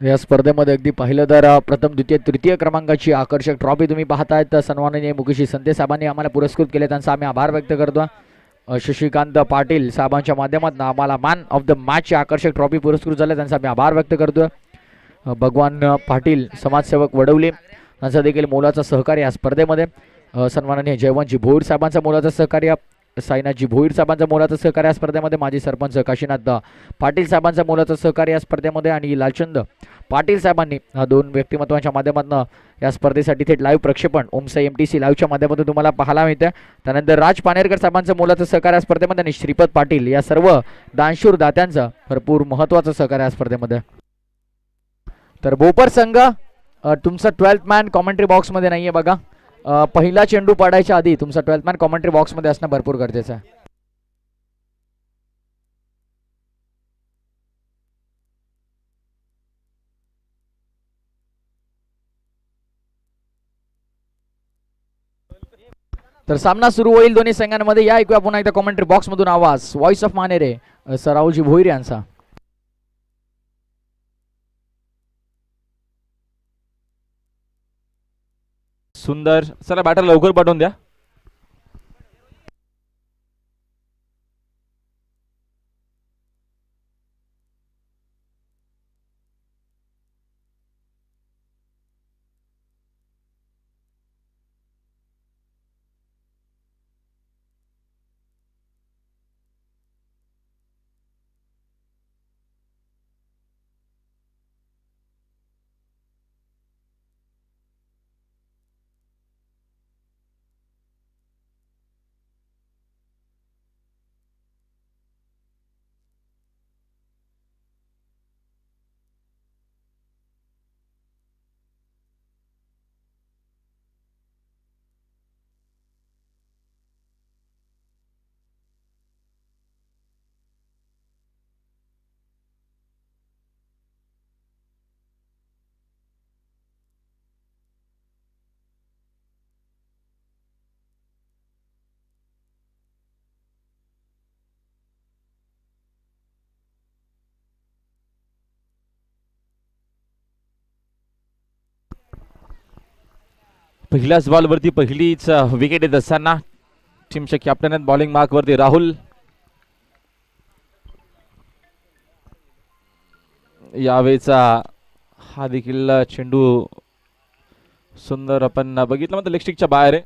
या स्पर्धेमध्ये अगदी पाहिलं तर प्रथम द्वितीय तृतीय क्रमांकाची आकर्षक ट्रॉफी तुम्ही पाहतायत. सन्माननीय मुकेश संते साहेबांनी आम्हाला पुरस्कृत केले, त्यांचा आम्ही आभार व्यक्त करतो. शशिकांत पाटील साहेबांच्या माध्यमातून आम्हाला मॅन ऑफ द मॅचची आकर्षक ट्रॉफी पुरस्कृत झाले, त्यांचा आम्ही आभार व्यक्त करतो. भगवान पाटील समाजसेवक वडवली यांचा देखील मोलाचा सहकार्य या स्पर्धेमध्ये. सन्माननीय जयवंतजी भोईर साहेबांचा मोलाचा सहकार्य, साईनाथजी भोईर साहेबांचा मोलाचा सहकार्य या स्पर्धेमध्ये, माजी सरपंच काशीनाथ पाटील साहेबांचा मोलाचा सहकार्य या स्पर्धेमध्ये आणि लालचंद पाटील साहेबांनी दोन व्यक्तिमत्वांच्या माध्यमातून या स्पर्धेसाठी थेट लाईव्ह प्रक्षेपण ओमसाई MTC लाईव्हच्या माध्यमातून तुम्हाला पाहायला मिळतं. त्यानंतर राज पानेरकर साहेबांचं मोलाचं सहकार्य या स्पर्धेमध्ये आणि श्रीपद पाटील या सर्व दानशूर दात्यांचं भरपूर महत्त्वाचं सहकार्य या स्पर्धेमध्ये. तर बोपर संघ तुमचा 12th मॅन कॉमेंट्री बॉक्समध्ये नाही आहे बघा. पहिला चेंडू पडायच्या आधी तुमचा 12th मॅन कॉमेंट्री बॉक्समध्ये असणं भरपूर गरजेचं आहे. तर सामना सुरू होईल दोन्ही संघांमध्ये. या ऐकूया पुन्हा एकदा कॉमेंट्री बॉक्समधून आवाज व्हॉइस ऑफ मानेरे सरावजी भोईर यांचा. सुंदर, चला बॅटर लवकर पाठवून द्या. पहिल्याच बॉलवरती पहिलीच विकेट येत असताना टीमच्या कॅप्टन आहेत बॉलिंग मार्क वरती राहुल. यावेळेचा हा देखील चेंडू सुंदर आपण बघितलं म्हणजे लेगस्टिकच्या बाहेर आहे.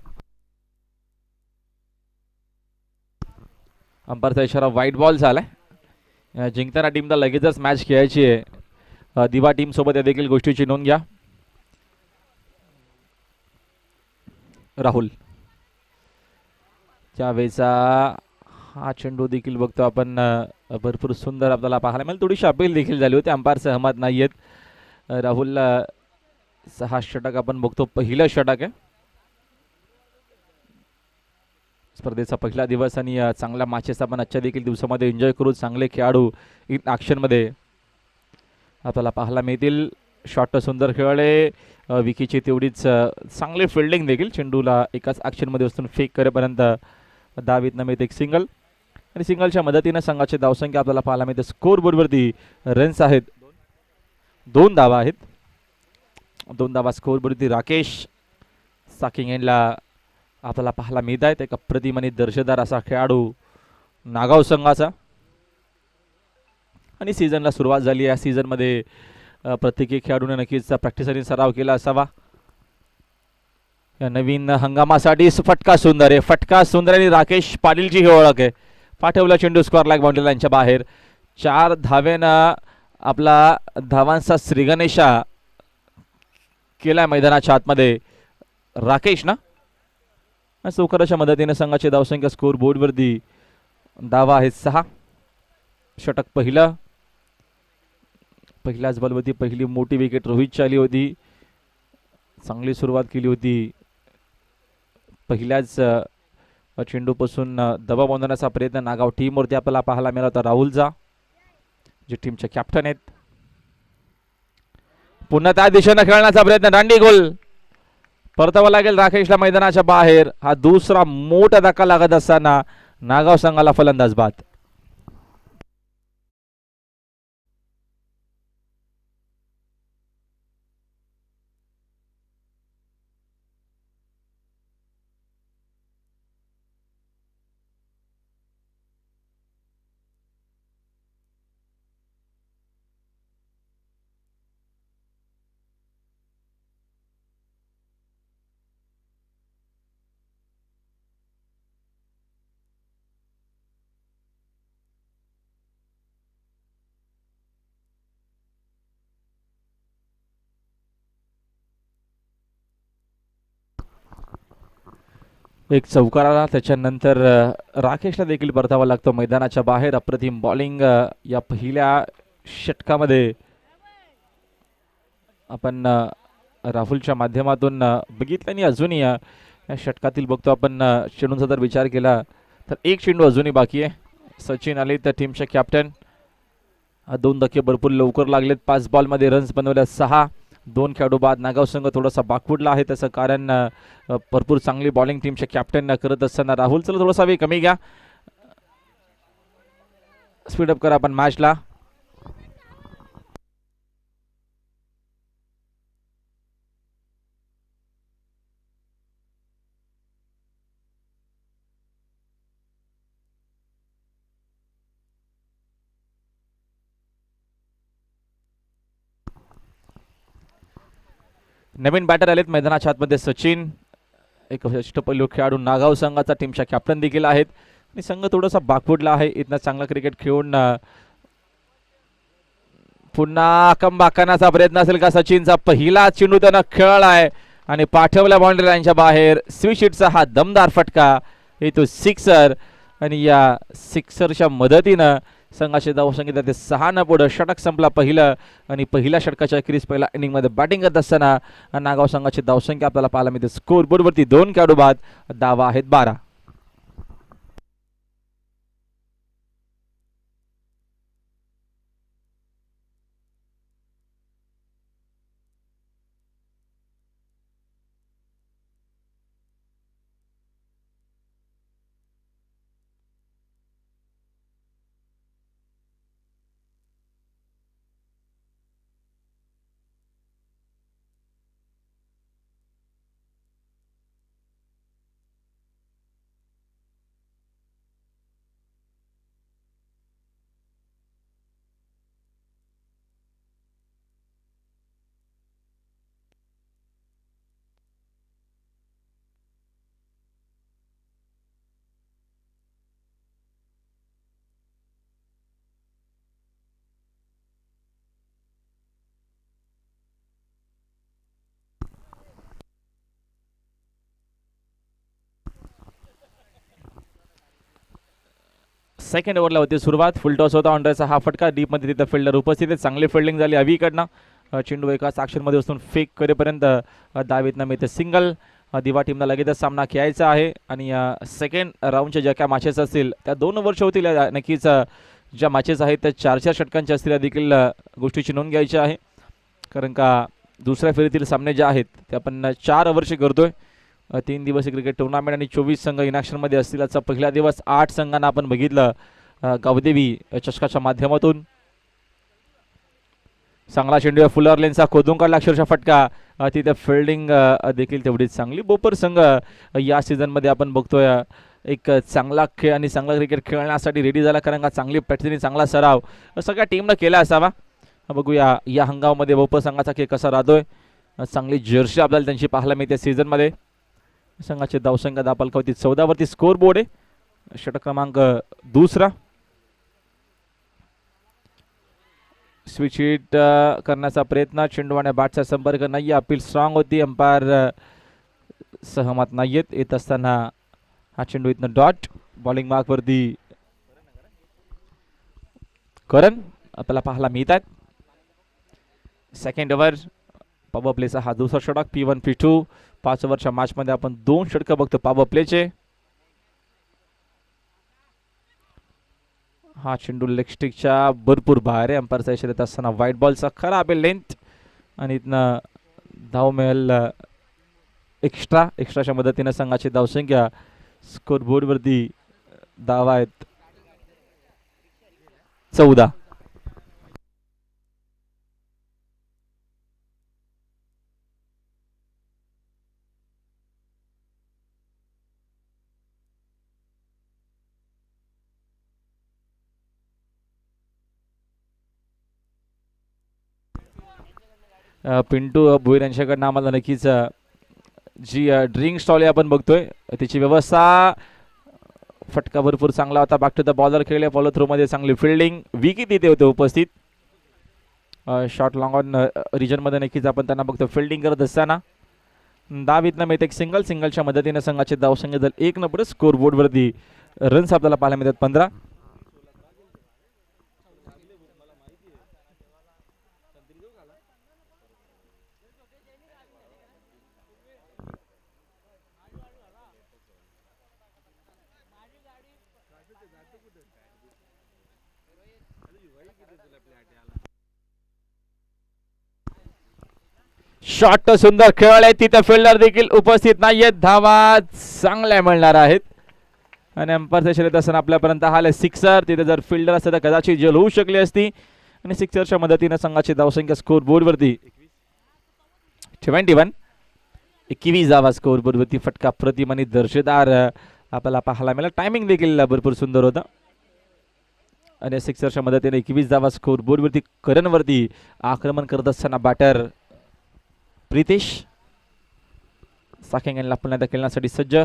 अंपायरचा इशारा वाईट बॉल झालाय. जिंकताना टीमला लगेचच मॅच खेळायची आहे. दिवा टीम सोबत या देखील गोष्टीची नोंद घ्या. राहुल त्यावेळेचा हा चेंडू देखील बघतो आपण भरपूर सुंदर आपल्याला पाहायला मिळेल. थोडीशी अपील देखील झाली होती, अंपायर सहमत नाही आहेत. राहुलला 6 षटक आपण बघतो, पहिलं षटक आहे. स्पर्धेचा पहिला दिवस आणि चांगल्या मॅचेस आपण आजच्या देखील दिवसामध्ये एन्जॉय करू. चांगले खेळाडू इन ॲक्शनमध्ये आपल्याला पाहायला मिळतील. शॉट सुंदर खेळले, विकीची तेवढीच चांगली फिल्डिंग देखील. चेंडूला एकाच ॲक्शनमध्ये वस्तून फेक करेपर्यंत दावीतनं मिळते एक सिंगल आणि सिंगलच्या मदतीनं संघाची धावसंख्या आपल्याला पाहायला मिळते. स्कोर बोर्डवरती रन्स आहेत 2 धावा आहेत. 2 धावा स्कोर बोर्डवरती राकेश साकिंग यांना आपल्याला पाहायला मिळत आहेत. एक अप्रतिम आणि दर्जेदार असा खेळाडू नागाव संघाचा. आणि सीझनला सुरुवात झाली. या सीझनमध्ये प्रत्येकी खेळाडूने नक्कीच प्रॅक्टिस आणि सराव केला असावा. या नवीन हंगामासाठी फटका सुंदर आहे, फटका सुंदर आणि राकेश पाटीलची ही ओळख आहे. पाठवला चेंडू स्क्वेअर लाईक बाउंड्री लाईनच्या बाहेर. 4 धावेनं आपला धावांचा श्रीगणेशा केला मैदानाच्या आतमध्ये राकेश ना. चौकाराच्या मदतीने संघाची धावसंख्या स्कोर बोर्डवरती धावा आहेत 6. षटक पहिलं. पहिल्याच बॉलवरती पहिली मोठी विकेट रोहितची आली होती. चांगली सुरुवात केली होती. पहिल्याच चेंडूपासून दबाव बांधण्याचा प्रयत्न नागाव टीमवरती आपल्याला पाहायला मिळाला होता राहुलचा, जे टीमचे कॅप्टन आहेत. पुन्हा त्या दिशेने खेळण्याचा प्रयत्न, दांडी गोल. परतावा लागेल राकेशला मैदानाच्या बाहेर. हा दुसरा मोठा धक्का लागत असताना नागाव संघाला फलंदाज बाद. एक चौकार आला, त्याच्यानंतर राकेशला देखील परतावा लागतो मैदानाच्या बाहेर. अप्रतिम बॉलिंग या पहिल्या षटकामध्ये आपण राहुलच्या माध्यमातून बघितलं. आणि अजूनही या षटकातील बघतो आपण चेंडूंचा जर विचार केला तर एक चेंडू अजूनही बाकी आहे. सचिन आले तर टीमचे कॅप्टन. 2 धक्के भरपूर लवकर लागलेत. 5 बॉलमध्ये रन्स बनवल्या 6. 2 खेळाडू बाद. नागाव संघ थोडासा बाकफुटला आहे, त्याचं कारण भरपूर चांगली बॉलिंग टीमचे कॅप्टन करत असताना राहुल चला थोडासा वेळ कमी घ्या, स्पीडअप करा आपण मॅचला. नवीन बॅटर आलेत मैदानाच्या आतमध्ये. सचिन एक अष्टपैलू खेळाडू नागाव संघाचा टीमच्या कॅप्टन देखील आहेत. आणि संघ थोडासा बाकफुटला आहे. इथनं चांगला क्रिकेट खेळून पुन्हा कमबॅक करण्याचा प्रयत्न असेल का सचिनचा. पहिला चेंडू त्यानं खेळला आहे आणि पाठवला बाउंड्री लाईनच्या बाहेर. स्विशिटचा हा दमदार फटका, तो सिक्सर. आणि या सिक्सरच्या मदतीनं संघाचे धावसंख्या ते 6 न पुढे. षटक संपला पहिलं. आणि पहिल्या षटकाच्या अखेरीस पहिल्या इनिंगमध्ये बॅटिंग करत असताना नागाव संघाची धावसंख्या आपल्याला पाहायला मिळते. स्कोर बोर्डवरती 2 खेळाडू बाद, धावा आहेत 12. सेकंड ओव्हरला होती सुरुवात. फुल टॉस होता. ऑनड्रेचा हा फटका डीपमध्ये तिथं फिल्डर उपस्थित आहे. चांगली फिल्डिंग झाली अवीकडनं. चेंडू एकाच ॲक्शनमध्ये असून फेक करेपर्यंत दावेतनं मिळते सिंगल. दिवा टीमला लगेचच सामना खेळायचा आहे. आणि सेकंड राऊंडच्या ज्या काय मॅचेस असतील त्या 2 वर्ष होतील. नक्कीच ज्या मॅचेस आहेत त्या 4-4 षटकांच्या असतील देखील गोष्टीची नोंद घ्यायची आहे. कारण का दुसऱ्या फेरीतील सामने जे आहेत ते आपण 4 वर्षे करतोय. 3 दिवसीय क्रिकेट टुर्नामेंट आणि 24 संघ इनॅक्शनमध्ये असतील. आजचा पहिला दिवस 8 संघांना आपण बघितलं गावदेवी चषकाच्या माध्यमातून. चांगला चेंडू फुलर लेनचा खोदून काढला अक्षरशः फटका. तिथे फिल्डिंग देखील तेवढीच चांगली. बोपर संघ या सीझनमध्ये आपण बघतोय एक चांगला खेळ आणि चांगला क्रिकेट खेळण्यासाठी रेडी झाला. कारण का चांगली प्रॅक्टिस, चांगला सराव सगळ्या टीमनं केला असावा. बघूया या हंगामामध्ये बोपर संघाचा खेळ कसा राहतोय. चांगली जर्सी आपल्याला त्यांची पाहायला मिळते सीझनमध्ये. संघाची धावसंख्या दापालकावती 14 वरती स्कोर बोर्ड आहे. षटक क्रमांक 2. स्विच हिट करण्याचा प्रयत्न. चेंडू आणि बॅटचा संपर्क नाही. अपील स्ट्रॉंग होती. अंपायर सहमत नाहीयेत. येत असताना हा चेंडू इथनं डॉट. बॉलिंग मार्कवरती करण आपल्याला पाहायला मिळत आहेत. सेकंड ओव्हर पॉवर प्लेचा हा दुसरा षटक. P1 P2 5 ओव्हरच्या मॅचमध्ये आपण 2 षटकं बघतो पॉवर प्लेचे. हा चेंडू लेग स्टिकच्या भरपूर बाहेर आहे. अंपायरचा इशारा देत असताना व्हाईट बॉलचा खराब आहे लेंथ. आणि इथनं धाव मिळेल एक्स्ट्राच्या मदतीनं संघाची धावसंख्या स्कोर बोर्डवरती धावा आहेत 14. पिंटू भोईर यांच्याकडनं आम्हाला नक्कीच जी ड्रिंक स्टॉल आपण बघतोय त्याची व्यवस्था. फटका भरपूर चांगला होता. बॅक टू द बॉलर खेळले. फॉलो थ्रो मध्ये चांगली फिल्डिंग. विकेट तिथे होते उपस्थित. शॉर्ट लॉंग ऑन रिजनमध्ये नक्कीच आपण त्यांना बघतो फिल्डिंग करत असताना. डावीतनं मिळते एक सिंगल. सिंगलच्या मदतीने संघाचे धावसंख्या जर 1 न पुढे स्कोर बोर्डवरती रन्स आपल्याला पाहायला मिळतात 15. शॉट सुंदर खेळ आहे, तिथे फिल्डर देखील उपस्थित नाहीयेत. धावा चांगल्या मिळणार आहेत आणि अंपायरच्या शर्यत असताना आपल्यापर्यंत आले सिक्सर. तिथे जर फिल्डर असतं तर कदाचित जेल होऊ शकली असती आणि सिक्सरच्या मदतीने संघाची धावसंख्या स्कोर बोर्डवरती 21 धावा स्कोर बोर्डवरती. फटका प्रतिम आणि दर्जेदार आपल्याला पाहायला मिळाला. टायमिंग देखील भरपूर सुंदर होता आणि सिक्सरच्या मदतीने 21 धावा स्कोर बोर्डवरती. करणवरती आक्रमण करत असताना बॅटर प्रितेश साखेंगनला पुन्हा एकदा खेळण्यासाठी सज्ज.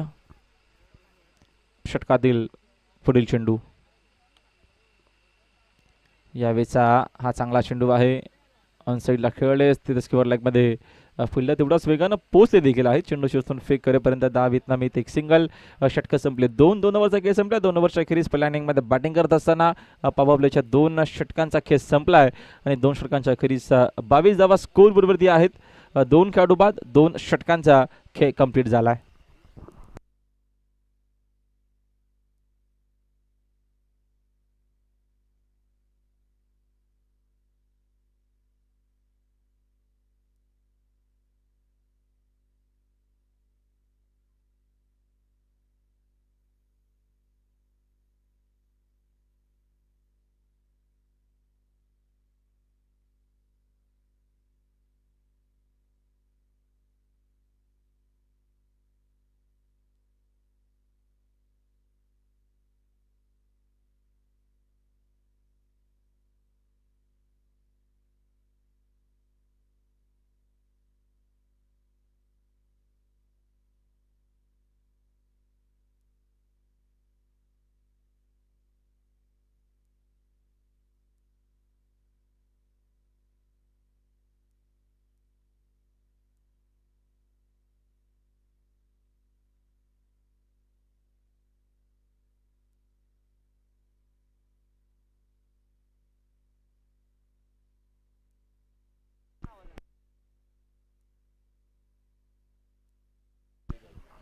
षटकातील पुढील चेंडू, यावेळेचा हा चांगला चेंडू आहे. ऑन साईडला खेळले तिथे स्क्वेअर लेगमध्ये फिल्डर तेवढाच वेगानं पोहोचले देखील आहे. चेंडू शोधून फेक करेपर्यंत 10 वितना मिळते एक सिंगल. षटकं संपले. 2 ओव्हरचा खेळ संपला. 2 ओव्हरच्या अखेरीस पहिल्या इनिंगमध्ये बॅटिंग करत असताना पॉवर प्लेच्या 2 षटकांचा खेळ संपलाय आणि 2 षटकांच्या अखेरीस 22 धावा स्कोर बरोबरती आहेत. 2 खेळाडू बाद 2 षटकांचा खेळ कंप्लीट झालाय.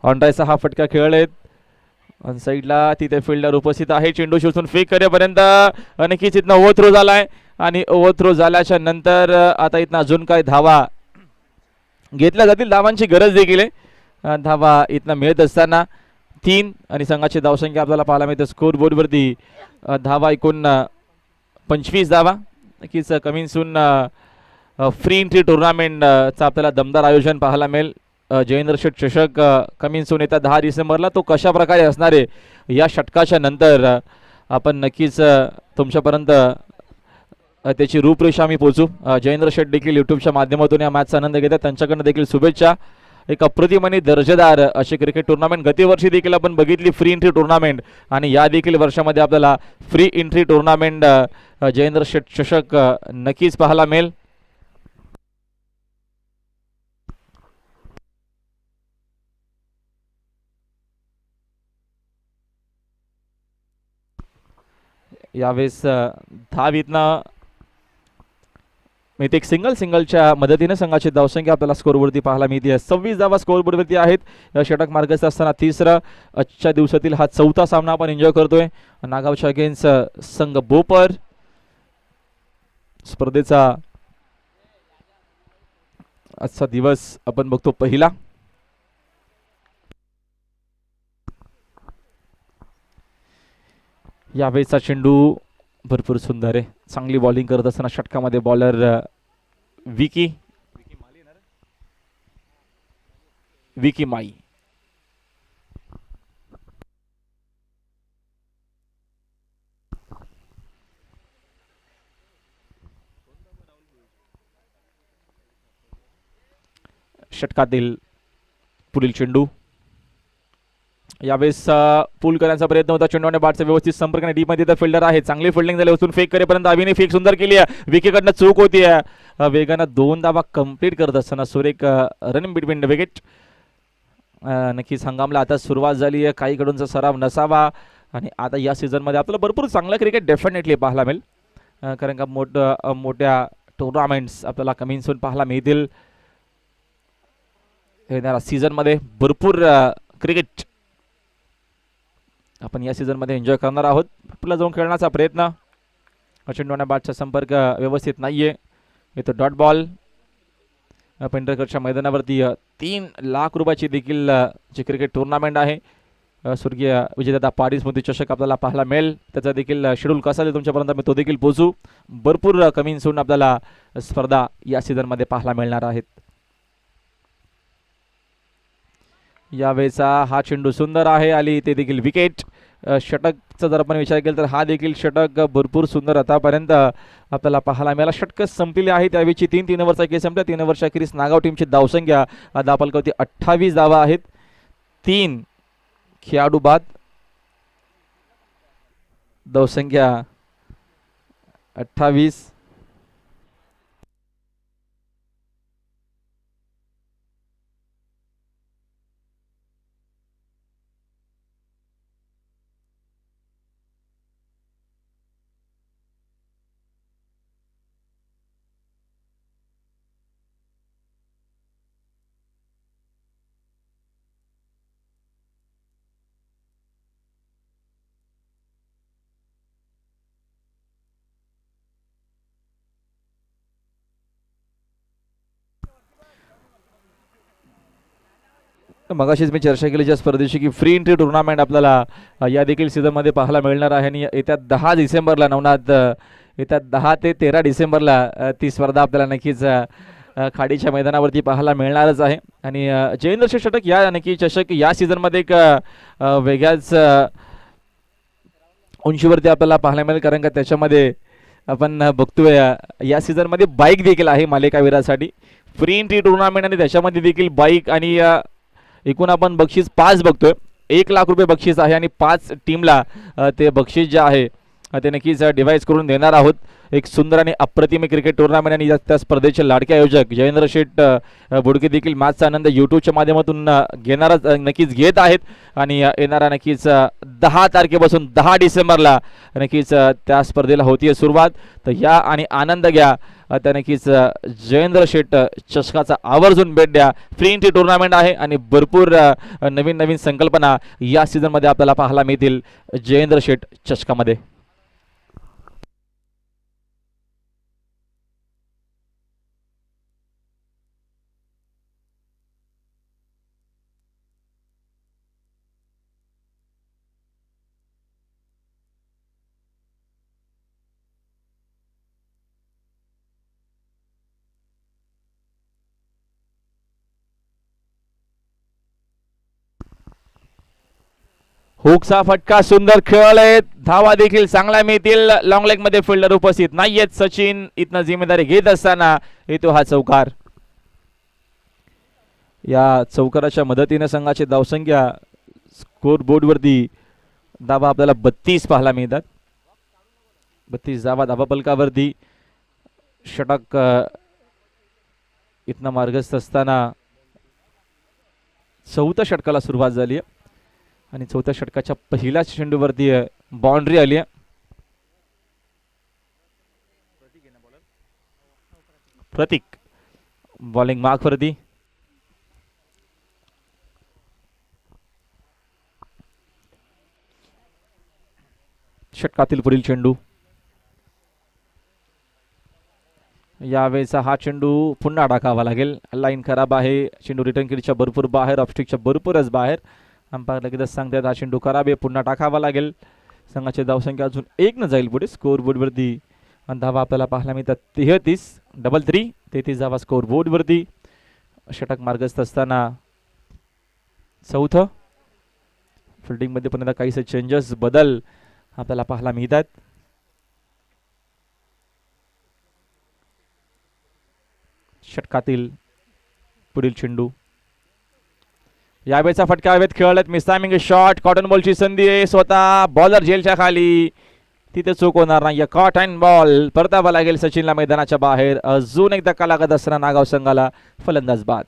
ऑनरायचा हा फटका खेळलेत. ऑन साईडला तिथे फिल्डर उपस्थित आहे. चेंडू शोधून फेक करेपर्यंत नक्कीच इथनं ओव्हरथ्रो झालाय आणि ओव्हरथ्रो झाल्याच्या नंतर आता इथनं अजून काय धावा घेतल्या जातील. धावांची गरज देखील आहे. धावा इथनं मिळत असताना 3 आणि संघाची धावसंख्या आपल्याला पाहायला मिळते स्कोर बोर्डवरती. धावा एकूण 25 धावा. नक्कीच कमी सून फ्री एंट्री टुर्नामेंटचा आपल्याला दमदार आयोजन पाहायला मिळेल. जयेंद्र शेठ चषक कमी सून येत्या 10 डिसेंबरला. तो कशा प्रकारे असणार आहे या षटकाच्या नंतर आपण नक्कीच तुमच्यापर्यंत त्याची रूपरेषा आम्ही पोहोचू. जयेंद्र शेठ देखील यूट्यूबच्या माध्यमातून या मॅचचा आनंद घेतात. त्यांच्याकडनं देखील शुभेच्छा. एक अप्रतिम आणि दर्जेदार अशी क्रिकेट टुर्नामेंट गतवर्षी देखील आपण बघितली फ्री एंट्री टुर्नामेंट आणि या देखील वर्षामध्ये आपल्याला फ्री एंट्री टुर्नामेंट जयेंद्र शेठ चषक नक्कीच पाहायला मिळेल. यावेळेस धावीतनं मिळते एक सिंगलच्या मदतीने संघाची धावसंख्या आपल्याला स्कोरवरती पाहायला मिळते. 26 धावा स्कोरवरती आहेत. षटक मार्गस्थ असताना तिसरं आजच्या दिवसातील हा 4था सामना आपण एन्जॉय करतोय. नागावच्या अगेन्स्ट संघ बोपर. स्पर्धेचा आजचा दिवस आपण बघतो पहिला. यावेळेचा चेंडू भरपूर सुंदर आहे. चांगली बॉलिंग करत असताना षटकामध्ये बॉलर विकी माई. षटकातील पुढील चेंडू. यावेळेस पूल करण्याचा प्रयत्न होता. चेंडूने बॅटचा व्यवस्थित संपर्क डीप मध्ये फिल्डर आहे. चांगली फिल्डिंग झाली. उचलून फेक करेपर्यंत अभिने फेक सुंदर केली आहे. विकेकडनं चूक होती आहे. वेगानं 2 धावा कंप्लीट करत असताना सुरेख रन बिटवीन विकेट नक्कीच हंगामला आता सुरुवात झाली आहे. काहीकडूनचा सराव नसावा आणि आता या सीझनमध्ये आपल्याला भरपूर चांगलं क्रिकेट डेफिनेटली पाहायला मिळेल. कारण का मोठ्या टुर्नामेंट्स आपल्याला कमी सून पाहायला मिळतील. येणाऱ्या सीझनमध्ये भरपूर क्रिकेट आपण या सीझनमध्ये एन्जॉय करणार आहोत. आपल्याला जाऊन खेळण्याचा प्रयत्न. चेंडू बॅटचा संपर्क व्यवस्थित नाहीये. इथं डॉट बॉल. पेंढरकरच्या मैदानावरती 3 लाख रुपयाची देखील जी क्रिकेट टुर्नामेंट आहे स्वर्गीय विजेता पाटील स्मृती चषक आपल्याला पाहायला मिळेल. त्याचा देखील शेड्यूल कसा आहे तुमच्यापर्यंत मी तो देखील पोहोचू. भरपूर कमी सून आपल्याला स्पर्धा या सीझनमध्ये पाहायला मिळणार आहेत. यावेळेचा हा चेंडू सुंदर आहे आली ते देखील विकेट. षटकचा जर आपण विचार केला तर हा देखील षटक भरपूर सुंदर आतापर्यंत आपल्याला पाहायला मिळाला. षटकं संपलेली आहे त्यावेळी 3 ओव्हरचा खेळ संपला. 3 ओव्हरच्या अखेरीस नागाव टीमची धावसंख्या धावफलकावरती 28 धावा आहेत. 3 खेळाडू बाद. धावसंख्या 28. मगाशीच मी चर्चा केली ज्या स्पर्धेची की फ्री एंट्री टुर्नामेंट आपल्याला या देखील सीझनमध्ये पाहायला मिळणार आहे. आणि येत्या 10 डिसेंबरला नवनाथ येत्या 10 ते 13 डिसेंबरला ती स्पर्धा आपल्याला नक्कीच खाडीच्या मैदानावरती पाहायला मिळणारच आहे. आणि जयेंद्र षटक या नक्की चषक या सीझनमध्ये एक वेगळ्याच उंचीवरती आपल्याला पाहायला मिळेल. कारण का त्याच्यामध्ये आपण बघतोय या सीझनमध्ये बाईक देखील आहे मालिकावीरासाठी. फ्री एंट्री टुर्नामेंट आणि त्याच्यामध्ये देखील बाईक आणि एकूण आपण बक्षीस 5 बघतोय. 1 लाख रुपये बक्षीस आहे आणि 5 टीमला ते बक्षीस जे आहे ते नक्कीच डिवाइस करून देणार आहोत. एक सुंदर आणि अप्रतिम क्रिकेट टुर्नामेंट आणि त्या स्पर्धेचे लाडके आयोजक जयेंद्र शेठ बुडके देखील मॅचचा आनंद यूट्यूबच्या माध्यमातून नक्कीच घेत आहेत. आणि येणारा नक्कीच 10 तारखेपासून 10 डिसेंबरला नक्कीच त्या स्पर्धेला होतीये सुरुवात. तर या आणि आनंद घ्या. त्या नक्कीच जयेंद्र शेठ चषकाचा आवर्जून भेट द्या. फ्री एंट्री टुर्नामेंट आहे आणि भरपूर नवीन नवीन संकल्पना या सीझनमध्ये आपल्याला पाहायला मिळतील जयेंद्र शेठ चषकामध्ये. हुकचा फटका सुंदर खेळले. धावा देखील चांगला मिळतील. लॉंग लेग मध्ये फिल्डर उपस्थित नाहीयेत. सचिन इथनं जिम्मेदारी घेत असताना येतो हा चौकार. या चौकाराच्या मदतीने संघाची धावसंख्या स्कोर बोर्ड वरती धावा आपल्याला 32 पाहायला मिळतात. 32 धावा धावाफलकावरती. षटक इथनं मार्गस्थ असताना 4थ्या षटकाला सुरुवात झाली आहे आणि 4थ्या षटकाच्या पहिल्याच चेंडूवरती बाउंड्री आली आहे. प्रतीक बॉलिंग मार्क वरती. षटकातील पुढील चेंडू. यावेळेचा हा चेंडू पुन्हा टाकावा लागेल. लाईन खराब आहे. चेंडू रिटर्न किडच्या भरपूर बाहेर. ऑफस्टिकच्या भरपूरच बाहेर. अंपायर लगेच सांगतात हा चेंडू खराब आहे. पुन्हा टाकावा लागेल. संघाची धावसंख्या अजून 1 न जाईल पुढे स्कोर बोर्ड वरती. आणि धावा आपल्याला पाहायला मिळतात 33. 33 धावा स्कोर बोर्ड वरती. षटक मार्गस्थ असताना 4थं. फिल्डिंग मध्ये पुन्हा काहीसे चेंजेस बदल आपल्याला पाहायला मिळतात. षटकातील पुढील चेंडू. यावेळेचा फटका हवेत खेळत मिसटायमिंग शॉट. कॉटन बॉलची संधी आहे. स्वतः बॉलर झेलच्या खाली. तिथे चूक होणार नाही. कॉटन बॉल परतावा लागेल सचिनला मैदानाच्या बाहेर. अजून एक धक्का लागत असताना नागाव संघाला फलंदाज बाद.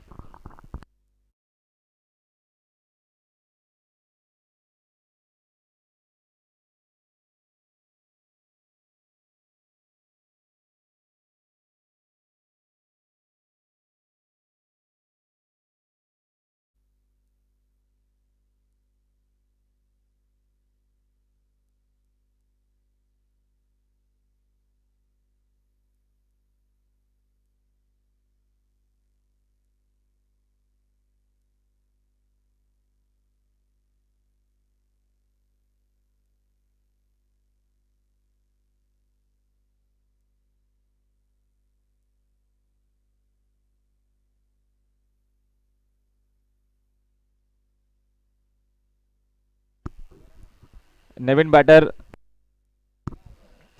नवीन batter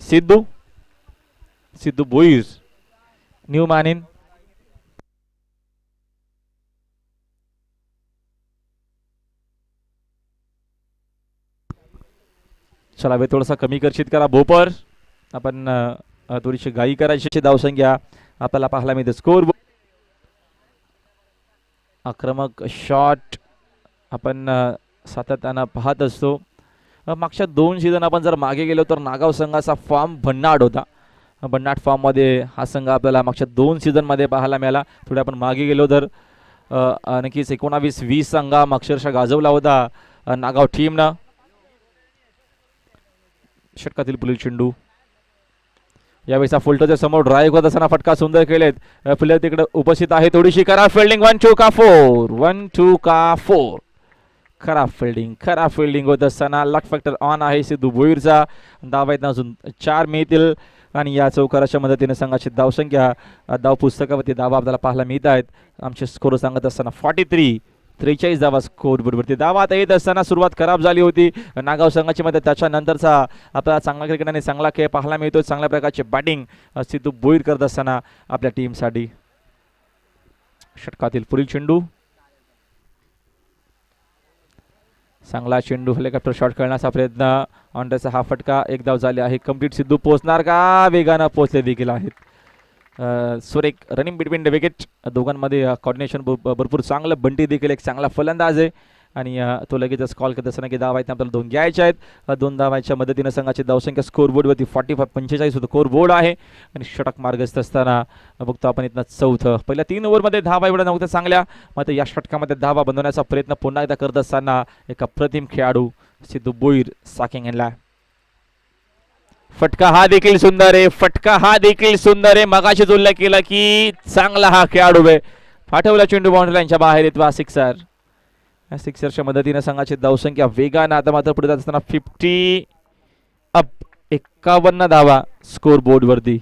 Siddhu Bhoir, new man. चला वे थोडासा कमी कर्षित करा भोपर. आपण थोडीशी घाई करायची. धावसंख्या आपल्याला पाहायला मिळते. स्कोर आक्रमक शॉट आपण सातत्यानं पाहत असतो. मागच्या 2 सीझन आपण जर मागे गेलो तर नागाव संघाचा फॉर्म भन्नाट होता. भन्नाट फॉर्ममध्ये हा संघ आपल्याला मागच्या 2 सीझनमध्ये पाहायला मिळाला. थोडे आपण मागे गेलो तर नक्कीच 19-20 संघा अक्षरशः गाजवला होता नागाव टीमनं. षटकातील पुढील चेंडू यावेळेचा फुलटोच्या समोर ड्राईव्ह होत असताना फटका सुंदर केलेत. प्लेयर तिकडे उपस्थित आहे. थोडीशी खराब फिल्डिंग. 1-2 का 4 1-2 का 4. खराब फिल्डिंग होत असताना लक फॅक्टर ऑन आहे सिद्धू भोईरचा. धावा आहेत अजून 4 मिळतील आणि या चौकाराच्या मदतीने संघाची धावसंख्या धाव पुस्तकावरती धावा आपल्याला पाहायला मिळत आहेत. आमचे स्कोर सांगत असताना 43 धावा स्कोर बरोबर. धावा आता येत असताना सुरुवात खराब झाली होती नागाव संघाची मध्ये. त्याच्यानंतरचा आपल्याला चांगला क्रिकेट आणि चांगला खेळ पाहायला मिळतो. चांगल्या प्रकारचे बॅटिंग सिद्धू भोईर करत असताना आपल्या टीमसाठी. षटकातील पुढील चेंडू चांगला चेंडू हेलिकॉप्टर शॉट करण्याचा प्रयत्न. ऑनचा हा फटका. 1 धाव झाली आहे कंप्लीट. सिद्धू पोहोचणार का? वेगानं पोहोचले देखील आहेत. सुरेख रनिंग बिटवीन द विकेट. दोघांमध्ये कॉर्डिनेशन भरपूर चांगलं. बंटी देखील एक चांगला फलंदाज आहे आणि तो लगेचच कॉल करत असताना की धावा आहेत आपल्याला 2 घ्यायच्या आहेत. 2 धावांच्या मदतीने संघाची धावसंख्या स्कोर बोर्डवरती 45 स्कोर बोर्ड आहे आणि षटक मार्गस्थ असताना बघतो आपण इथनं चौथं. पहिल्या 3 ओव्हरमध्ये धावा एवढ्या नव्हत्या चांगल्या. मात्र या षटकामध्ये धावा बनवण्याचा प्रयत्न पुन्हा एकदा करत असताना एक अप्रतिम खेळाडू सिद्धू भोईर साकिंग यांना. फटका हा देखील सुंदर आहे. मगाशी उल्लेख केला की चांगला हा खेळाडू आहे. पाठवला चेंडू बाउंड्री लाईनच्या बाहेर येतो. सिक्सर. सिक्सरच्या मदतीने संघाची धावसंख्या वेगानं आता मात्र पुढे जात असताना 50 अप. 51 धावा स्कोर बोर्ड वरती.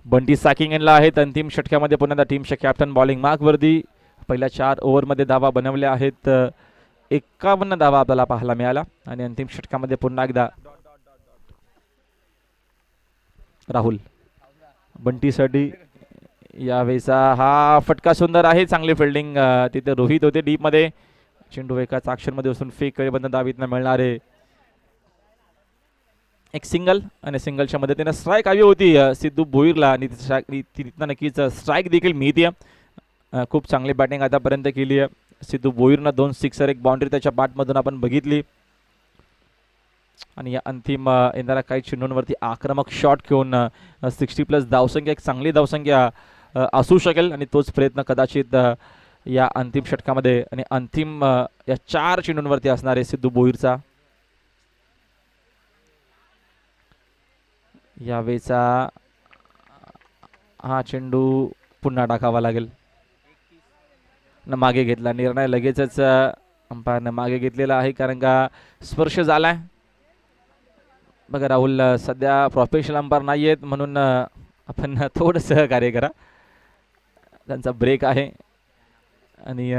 बंटी साकिंग यांना आहेत. अंतिम षटकामध्ये पुन्हा टीमच्या कॅप्टन बॉलिंग मार्क वरती. पहिल्या 4 ओव्हरमध्ये धावा बनवल्या आहेत. 51 धावा आपल्याला पाहायला मिळाला आणि अंतिम षटकामध्ये पुन्हा एकदा राहुल बंटीसाठी यावेळेचा हा फटका सुंदर आहे. चांगली फिल्डिंग तिथे रोहित होते डीप मध्ये. चेंडू एकाच मध्ये असून फेक करेबंद धावीतनं मिळणारे एक सिंगल आणि सिंगलच्या मदतीने स्ट्राईक हवी होती सिद्धू भोईरला आणि तिथनं नक्कीच स्ट्राईक देखील मिळते. खूप चांगली बॅटिंग आतापर्यंत केली आहे सिद्धू भोईरनं. 2 सिक्सर 1 बाउंड्री त्याच्या बॅटमधून आपण बघितली आणि या अंतिम येणाऱ्या काही चेंडूंवरती आक्रमक शॉट घेऊन 60+ धावसंख्या एक चांगली धावसंख्या असू शकेल आणि तोच प्रयत्न कदाचित या अंतिम षटकामध्ये आणि अंतिम या 4 चेंडूंवरती असणार आहे सिद्धू भोईरचा. यावेळेचा हा चेंडू पुन्हा टाकावा लागेल. मागे घेतला निर्णय लगेचच अंपायरनं मागे घेतलेला आहे कारण का स्पर्श झालाय. बघा राहुल सध्या प्रोफेशनल अंपायर नाही आहेत म्हणून आपण थोडं सहकार्य करा. त्यांचा ब्रेक आहे आणि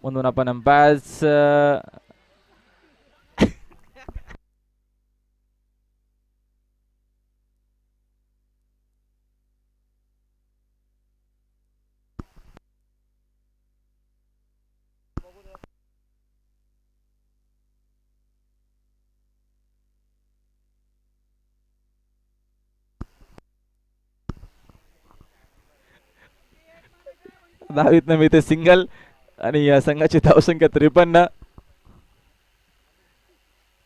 म्हणून आपण अंपायर्स दहावीतनं मिळते सिंगल आणि या संघाची धावसंख्या 53.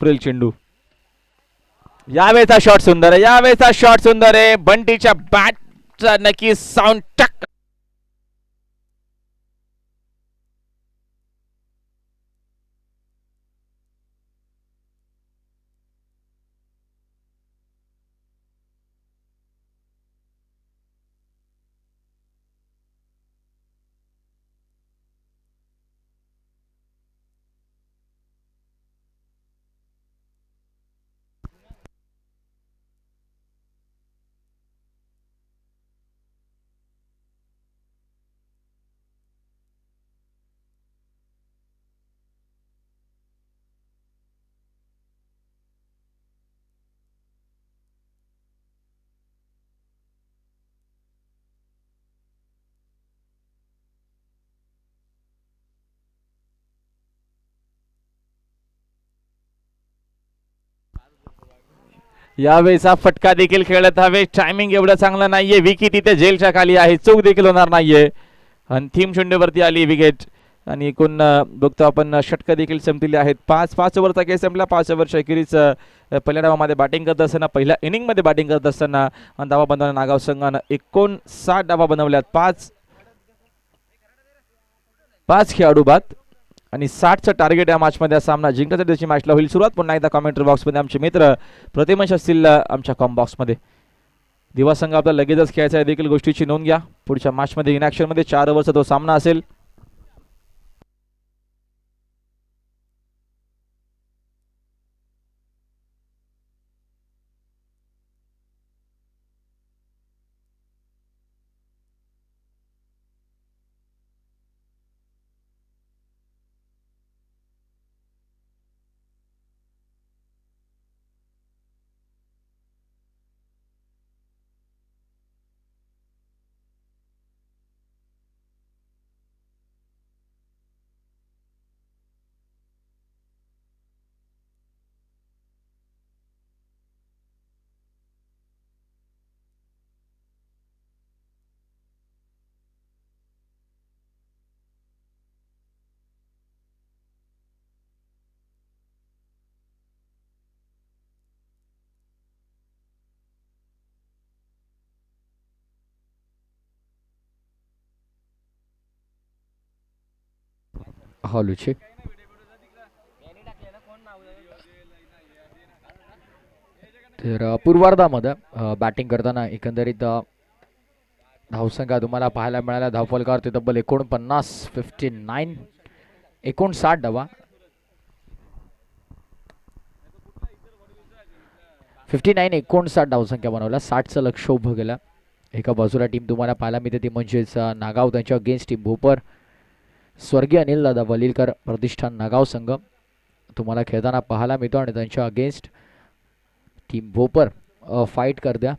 पुढील चेंडू, यावेळेचा शॉट सुंदर आहे, यावेळेचा शॉट सुंदर आहे. बंटीच्या बॅटचा नक्की साऊंड टक. यावेळेचा फटका देखील खेळत हवे. टायमिंग एवढं चांगलं नाहीये. विकेट तिथे जेलच्या खाली आहे, चूक देखील होणार नाहीये. अंतिम चेंडूवरती आली विकेट आणि एकूण बघतो आपण षटकं देखील संपलेली आहेत. 5 ओव्हरचा खेळ संपला. 5 ओव्हरच्या अखेरीस पहिल्या डावामध्ये बॅटिंग करत असताना, पहिल्या इनिंगमध्ये बॅटिंग करत असताना धावा बनवल्या नागाव संघानं. 59 धावा बनवल्यात. 5 खेळाडू बाद आणि 60चं टार्गेट या मॅचमध्ये. सामना जिंकण्याच्या दिवशी मॅचला होईल सुरुवात. पुन्हा एकदा कमेंट्री बॉक्समध्ये आमचे मित्र प्रतिमंच असतील आमच्या कॉम बॉक्समध्ये. दिवा संघ आपला लगेचच खेळायचा आहे, देखील गोष्टीची नोंद घ्या. पुढच्या मॅचमध्ये इनॅक्शनमध्ये 4 ओव्हरचा तो सामना असेल. हॉलूचे तर पूर्वार्धामध्ये बॅटिंग करताना एकंदरीत धावसंख्या तुम्हाला पाहायला मिळाला. धावफलकावर ते तब्बल 49, 59, 59 धावा. 59, 59 धावसंख्या बनवल्या. 60चं लक्ष उभं केलं. एका बाजूला टीम तुम्हाला पाहायला मिळते ती म्हणजेच नागाव, त्यांच्या अगेन्स्ट टीम भोपर. स्वर्गीय अनिल दादा वलीलकर प्रतिष्ठान नागाव संघ तुम्हाला खेळताना पाहायला मिळतो आणि त्यांच्या अगेन्स्ट टीम भोपर फाईट करत्या.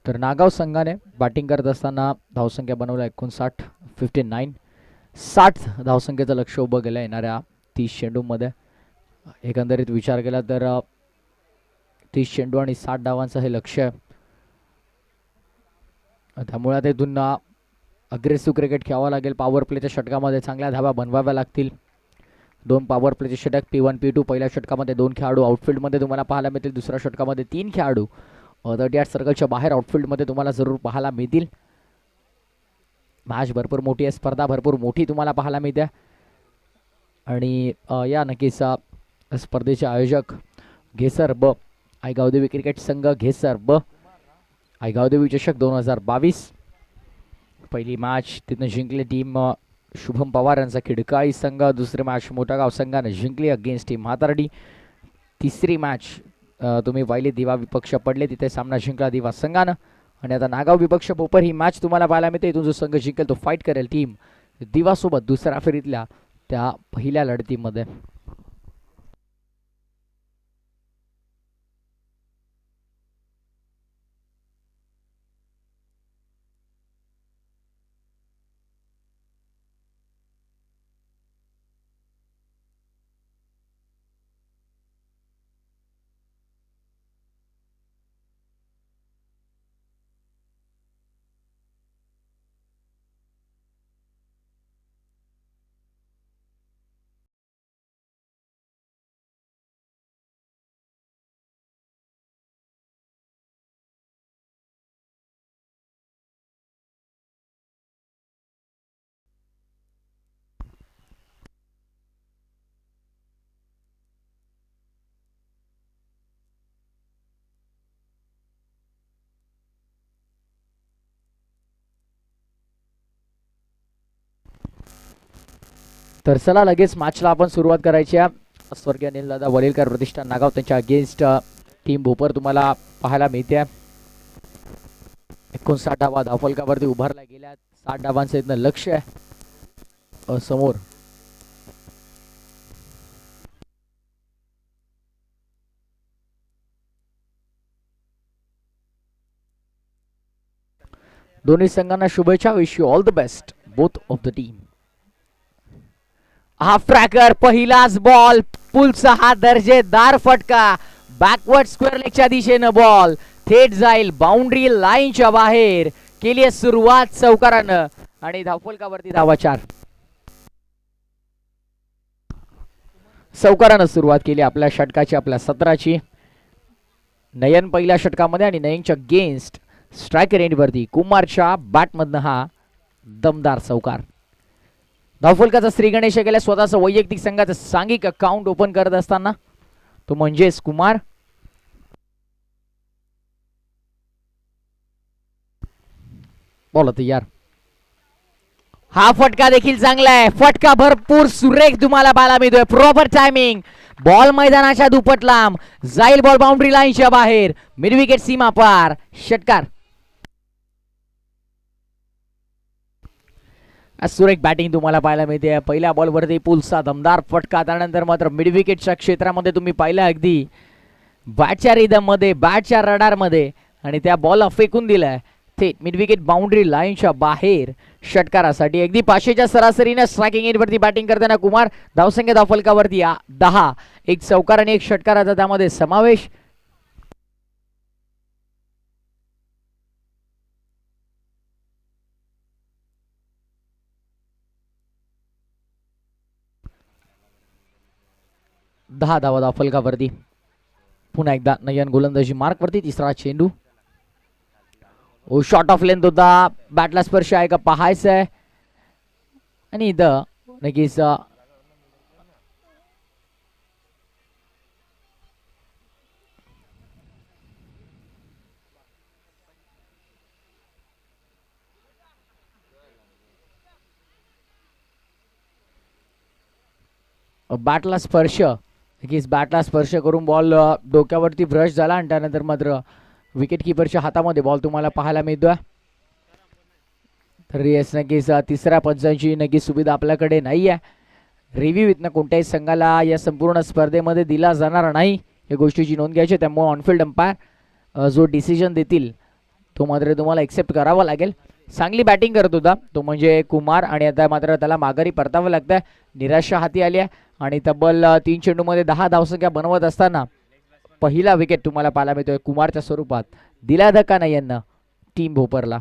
तर नागाव संघाने बॅटिंग करत असताना धावसंख्या बनवल्या 59, 59. 60 धावसंख्येचं लक्ष उभं केलं येणाऱ्या 30 चेंडूमध्ये. एकंदरीत विचार केला तर 30 चेंडू आणि 60 धावांचं हे लक्ष आहे. त्यामुळे ते इथून अग्रेसिव्ह क्रिकेट खेळावं लागेल. पॉवर प्लेच्या षटकामध्ये चांगल्या धावा बनवाव्या लागतील. 2 पॉवर प्लेचे षटक P1, P2. पहिल्या षटकामध्ये 2 खेळाडू आउटफील्डमध्ये तुम्हाला पाहायला मिळतील. दुसऱ्या षटकामध्ये 3 खेळाडू 38 सर्कलच्या बाहेर आउटफील्डमध्ये तुम्हाला जरूर पाहायला मिळतील. मॅच भरपूर मोठी आहे, स्पर्धा भरपूर मोठी तुम्हाला पाहायला मिळते आणि या नक्कीच स्पर्धेचे आयोजक घेसर ब आयगावदेवी क्रिकेट संघ, घेसर ब आयगावदेवी चषक 2022. पहिली मॅच तिथनं जिंकली टीम शुभम पवार यांचा खिडकाळी संघ. दुसरी मॅच मोठागाव संघाने जिंकली अगेन्स्ट टीम म्हातारडी. तिसरी मॅच तुम्ही पाहिली दिवा विपक्ष पडले, तिथे सामना जिंकला दिवा संघानं. आणि आता नागाव विपक्ष भोपर ही मॅच तुम्हाला पाहायला मिळते. इथून जो संघ जिंकेल तो फाईट करेल टीम दिवासोबत दुसऱ्या फेरीतल्या त्या पहिल्या लढतीमध्ये. तर चला लगेच मॅचला आपण सुरुवात करायची आहे. स्वर्गीय अनिलदादा वलेलकर प्रतिष्ठान नागाव त्यांच्या अगेन्स्ट टीम भोपर तुम्हाला पाहायला मिळते. 59 धावा धावफलकावरती उभारल्या गेल्या. 60 धावांचं इथनं लक्ष आहे समोर. दोन्ही संघांना शुभेच्छा. Wish you all the best both of the team. Half tracker पहिलाच बॉल पुलचा हा दर्जेदार फटका. बॅकवर्ड स्क्वेअर लेगच्या दिशेनं बॉल थेट जाईल बाउंड्री लाईनच्या बाहेर. केली आहे सुरुवात चौकारानं आणि धावफलकावरती धावा 4. चौकारानं सुरुवात केली आपल्या षटकाची, आपल्या सत्राची. नयन पहिल्या षटकामध्ये आणि नयनच्या अगेन्स्ट स्ट्रायकर एंडवरती कुमारच्या बॅटमधनं हा दमदार चौकार. धावफलकाचा श्री गणेश गेल्या स्वतःचं वैयक्तिक संघाचं सांघिक अकाउंट ओपन करत असताना तो म्हणजेच कुमार. बोला तयार. हा फटका देखील चांगला आहे. फटका भरपूर सुरेख तुम्हाला पाहायला मिळतोय. Proper timing. बॉल मैदानाच्या दुप्पट लांब जाईल. बॉल बाउंड्री लाईनच्या बाहेर. मिड विकेट सीमा पार. षटकार. सुरेख बॅटिंग तुम्हाला पाहायला मिळते. पहिल्या बॉलवरती पुलचा दमदार फटका. त्यानंतर मात्र मिड विकेटच्या क्षेत्रामध्ये तुम्ही पाहिलं अगदी बॅटच्या रिदम मध्ये, बॅटच्या रडार मध्ये आणि त्या बॉलला फेकून दिलाय थेट मिड विकेट बाउंड्री लाईनच्या बाहेर षटकारासाठी. अगदी 500च्या सरासरीने स्ट्रायकिंग एंडवरती बॅटिंग करताना कुमार. धावसंख्या धावफलकावरती 10. एक चौकार आणि एक षटकाराचा त्यामध्ये समावेश. दहा धावा धावफलकावरती. पुन्हा एकदा नयन गोलंदाजी मार्क वरती. तिसरा चेंडू. ओ शॉर्ट ऑफ लेंथ होता. बॅटला स्पर्श आहे का पाहायचं आहे. आणि इथं नक्कीच बॅटला स्पर्श. नक्कीच बॅटला स्पर्श करून बॉल डोक्यावरती ब्रश झाला आणि त्यानंतर मात्र विकेट किपरच्या हातामध्ये बॉल तुम्हाला पाहायला मिळतोय. तर येस नक्कीच तिसऱ्या पंचांची नक्कीच सुविधा आपल्याकडे नाही आहे. रिव्ह्यू इथनं कोणत्याही संघाला या संपूर्ण स्पर्धेमध्ये दिला जाणार नाही या गोष्टीची नोंद घ्यायची. त्यामुळे ऑनफिल्ड अंपायर जो डिसिजन देतील तो मात्र तुम्हाला एक्सेप्ट करावा लागेल. चांगली बॅटिंग करत होता तो म्हणजे कुमार आणि आता मात्र त्याला माघारी परतावं लागतंय. निराशा हाती आली आहे आणि तब्बल 3 चेंडूमध्ये 10 धावसंख्या बनवत असताना पहिला विकेट तुम्हाला पाहायला मिळतोय कुमारच्या स्वरूपात. दिला धक्का नाही यांना टीम भोपरला.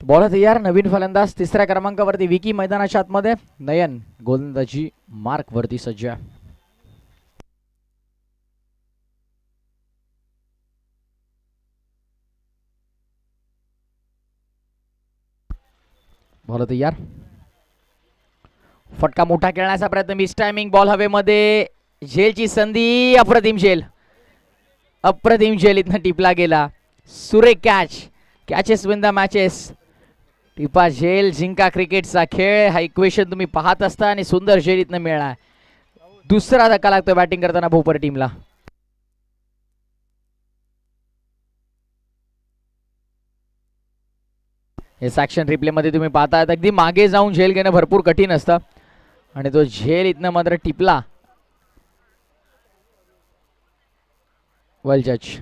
बॉल तयार. नवीन फलंदाज तिसऱ्या क्रमांकावरती विकी मैदानाच्या आतमध्ये. नयन गोलंदाजी मार्क वरती सज्ज. बॉल तयार. फटका मोठा खेळण्याचा प्रयत्न. Miss timing. बॉल हवेमध्ये. झेलची संधी. अप्रतिम झेल. अप्रतिम झेल इथनं टिपला गेला. सुरेख catch. Catches win the matches. टिपा झेल जिंका क्रिकेटचा खेळ हा इक्वेशन तुम्ही पाहत असता आणि सुंदर झेल इथनं मिळाला. दुसरा धक्का लागतो बॅटिंग करताना भोपर टीमला. हे सॅक्शन रिप्ले मध्ये तुम्ही पाहता अगदी मागे जाऊन झेल घेणं भरपूर कठीण असतं आणि तो झेल इथनं मात्र टिपला. वेल जज.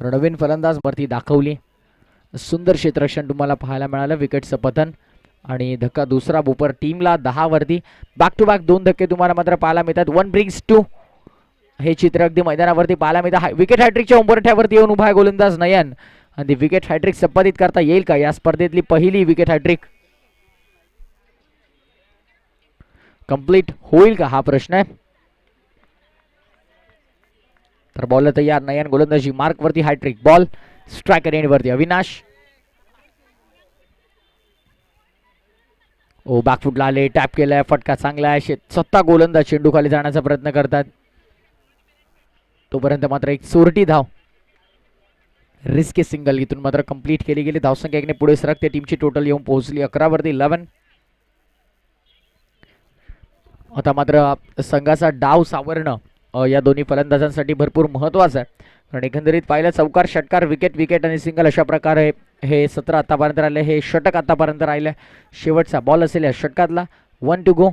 नवीन फलंदाज वरती दाखवली. सुंदर क्षेत्ररक्षण तुम्हाला पाहायला मिळालं. विकेटचं पतन आणि धक्का दुसरा भोपर टीमला 10 वरती. बॅक टू बॅक 2 धक्के तुम्हाला मात्र पाहायला मिळतात. 1 ब्रिंग्स 2 हे चित्र अगदी मैदानावरती पाहायला मिळतं. विकेट हॅट्रिकच्या उंबरठ्यावरती येऊन उभा आहे गोलंदाज नयन आणि ती विकेट हॅट्रिक संपादित करता येईल का? या स्पर्धेतली पहिली विकेट हॅट्रिक कंप्लीट होईल का हा प्रश्न आहे. तर बॉल तयार, नयन गोलंदाजी मार्क वरती हॅट्रिक, बॉल स्ट्रायकर एंड वरती अविनाश. ओ बॅकफुटला आले, टॅप केलाय, फटका चांगला आहे. सत्ता गोलंदाज चेंडू खाली जाण्याचा प्रयत्न करतात, तोपर्यंत मात्र एक चोरटी धाव, रिस्की सिंगल इथून मात्र कंप्लीट केली गेली. धावसंख्या एकने पुढे सरकते, टीमची टोटल येऊन पोहोचली 11 वरती 11. आता मात्र संघाचा डाव सावरणं या दोन्ही फलंदाजांसाठी भरपूर महत्वाचं आहे, कारण एकंदरीत पाहिलं चौकार षटकार विकेट विकेट आणि सिंगल अशा प्रकारे हे सत्र आतापर्यंत राहिले, हे षटक आतापर्यंत राहिले. शेवटचा बॉल असेल या षटकातला. 1 to go.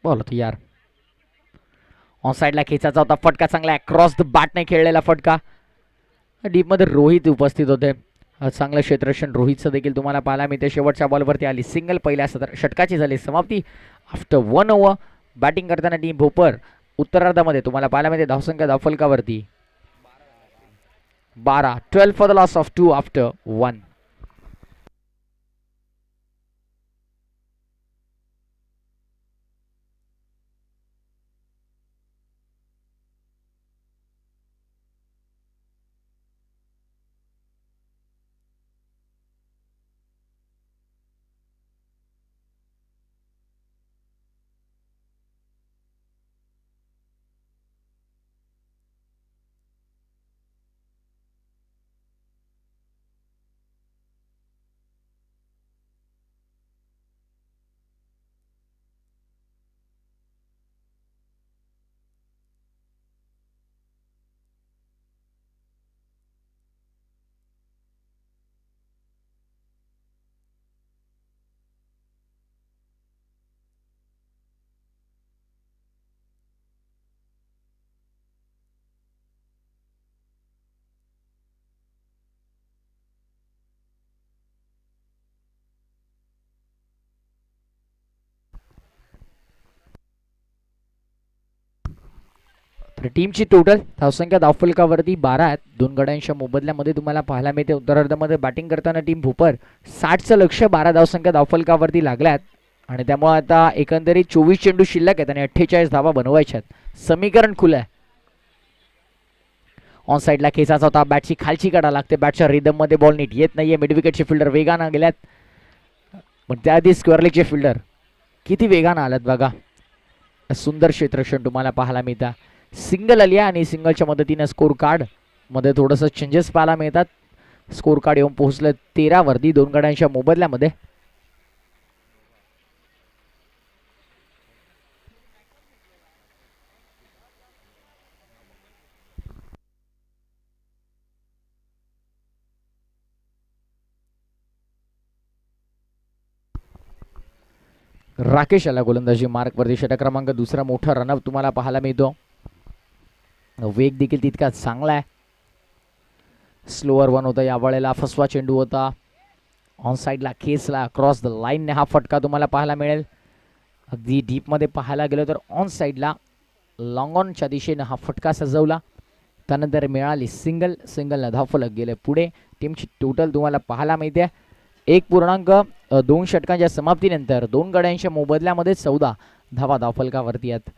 बॉल यार ऑन साइडला खेचायचा होता, फटका चांगला क्रॉस द बॅटने खेळलेला फटका. डीप मध्ये रोहित उपस्थित होते, चांगलं क्षेत्ररक्षण रोहितचं देखील तुम्हाला पाहायला मिळते. शेवटच्या बॉलवरती आली सिंगल, पहिल्या षटकाची झाली समाप्ती. आफ्टर 1 ओव्हर बॅटिंग करताना टीम भोपर उत्तरार्धामध्ये तुम्हाला पाहायला मिळते धावसंख्या धावफलकावरती 12. 12 for the loss of 2 after 1. टीमची टोटल धावसंख्या धावफलकावरती 12 आहेत. 2 गड्यांच्या मोबदल्यामध्ये तुम्हाला पाहायला मिळते उत्तरार्धामध्ये बॅटिंग करताना टीम भोपर 60चं लक्ष 12 धावसंख्या धावफलकावरती लागल्यात आणि त्यामुळे आता एकंदरीत 24 चेंडू शिल्लक आहेत आणि 48 धावा बनवायच्या आहेत. समीकरण खुलं आहे. ऑन साइडला खेचाचा होता, बॅटची खालची कडा लागते, बॅटच्या रिदम मध्ये बॉल नीट येत नाहीये. मिड विकेटचे फिल्डर वेगानं गेल्यात, पण त्याआधी स्क्वेअरलेगचे फिल्डर किती वेगानं आल्यात बघा. सुंदर क्षेत्ररक्षण तुम्हाला पाहायला मिळतं. सिंगल आली आणि सिंगलच्या मदतीने स्कोर कार्ड मध्ये थोडंसं चेंजेस पाहायला मिळतात. स्कोर कार्ड येऊन पोहोचलं 13 वरती 2 गड्यांच्या मोबदल्यामध्ये. राकेश आला गोलंदाजी मार्क वरती. षटक क्रमांक 2 मोठा रनअप तुम्हाला पाहायला मिळतो. वेग देखील तितका चांगला आहे. स्लोअर 1 होता या वेळेला, फसवा चेंडू होता. ऑन साइडला खेचला, क्रॉस द लाईनने हा फटका तुम्हाला पाहायला मिळेल. अगदी डीप मध्ये पाहायला गेलो तर ऑन साइडला लॉंग ऑनच्या दिशेने हा फटका सजवला, त्यानंतर मिळाली सिंगल. सिंगलनं धावफलक गेले पुढे. टीमची टोटल तुम्हाला पाहायला मिळते 1.2 षटकांच्या समाप्तीनंतर 2 गड्यांच्या मोबदल्यामध्ये 14 धावा धावफलकावरती आहेत.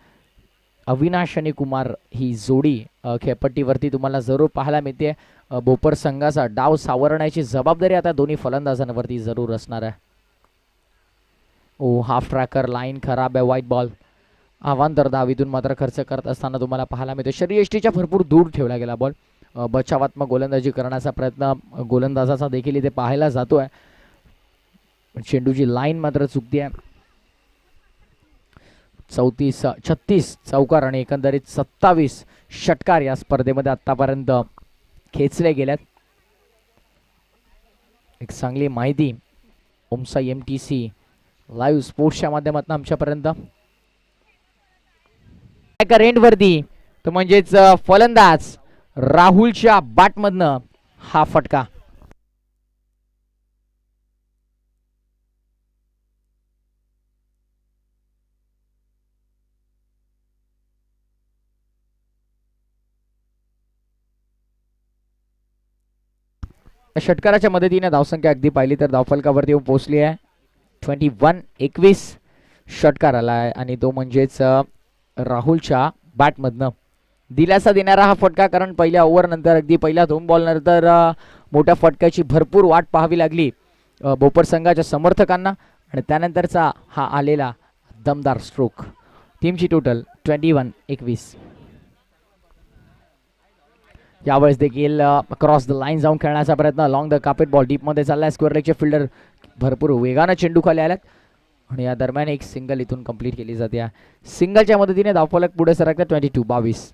अविनाश आणि कुमार ही जोडी खेळपट्टीवरती तुम्हाला जरूर पाहायला मिळते. भोपर संघाचा डाव सावरण्याची जबाबदारी आता दोन्ही फलंदाजांवरती जरूर असणार आहे. ओ हाफ ट्रॅकर लाईन खराब आहे, व्हाईट बॉल. अवांतर धावीतून मात्र खर्च करत असताना तुम्हाला पाहायला मिळते. शरीयष्टीच्या भरपूर दूर ठेवला गेला बॉल. बचावात्मक गोलंदाजी करण्याचा प्रयत्न गोलंदाजाचा देखील इथे पाहायला जातोय. चेंडूची लाईन मात्र चुकती आहे. 36 चौकार आणि एकंदरीत 27 षटकार या स्पर्धेमध्ये आतापर्यंत खेचले गेल्यात. एक चांगली माहिती ओमसाई MTC लाईव्ह स्पोर्ट्सच्या माध्यमातून आमच्यापर्यंत एंड वरती, तो म्हणजेच फलंदाज राहुलच्या बॅटमधनं हा फटका. षटकाराच्या मदतीने धावसंख्या अगदी पाहिली तर धावफलकावरती येऊन पोहोचली आहे. 21-21 षटकार आला आहे आणि तो म्हणजेच राहुलच्या बॅटमधनं दिलासा देणारा हा फटका. कारण पहिल्या ओव्हर नंतर अगदी पहिल्या 2 बॉल नंतर मोठ्या फटक्याची भरपूर वाट पाहावी लागली बोपर संघाच्या समर्थकांना आणि त्यानंतरचा हा आलेला दमदार स्ट्रोक. टीमची टोटल 21-21. यावेळेस देखील क्रॉस द लाईन जाऊन खेळण्याचा प्रयत्न. लॉंग द कार्पेट बॉल डीपमध्ये चाललाय. स्क्वेअर लेगचे फिल्डर भरपूर वेगानं चेंडू खाली आल्यात आणि या दरम्यान एक सिंगल इथून कंप्लीट केली जाते. सिंगलच्या मदतीने धावफलक पुढे सरकतात. 22-22.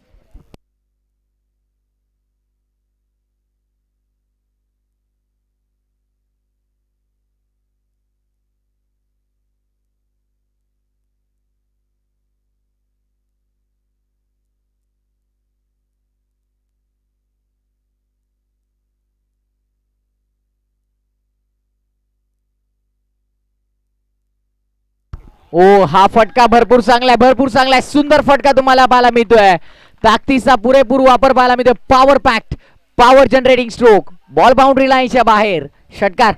ओ हा फटका भरपूर चांगला आहे, भरपूर चांगला आहे. सुंदर फटका तुम्हाला पाहायला मिळतोय. ताकदीचा पुरेपूर वापर पाहायला मिळतोय. Power pact, power generating stroke. Ball boundary लाईनच्या बाहेर. षटकार.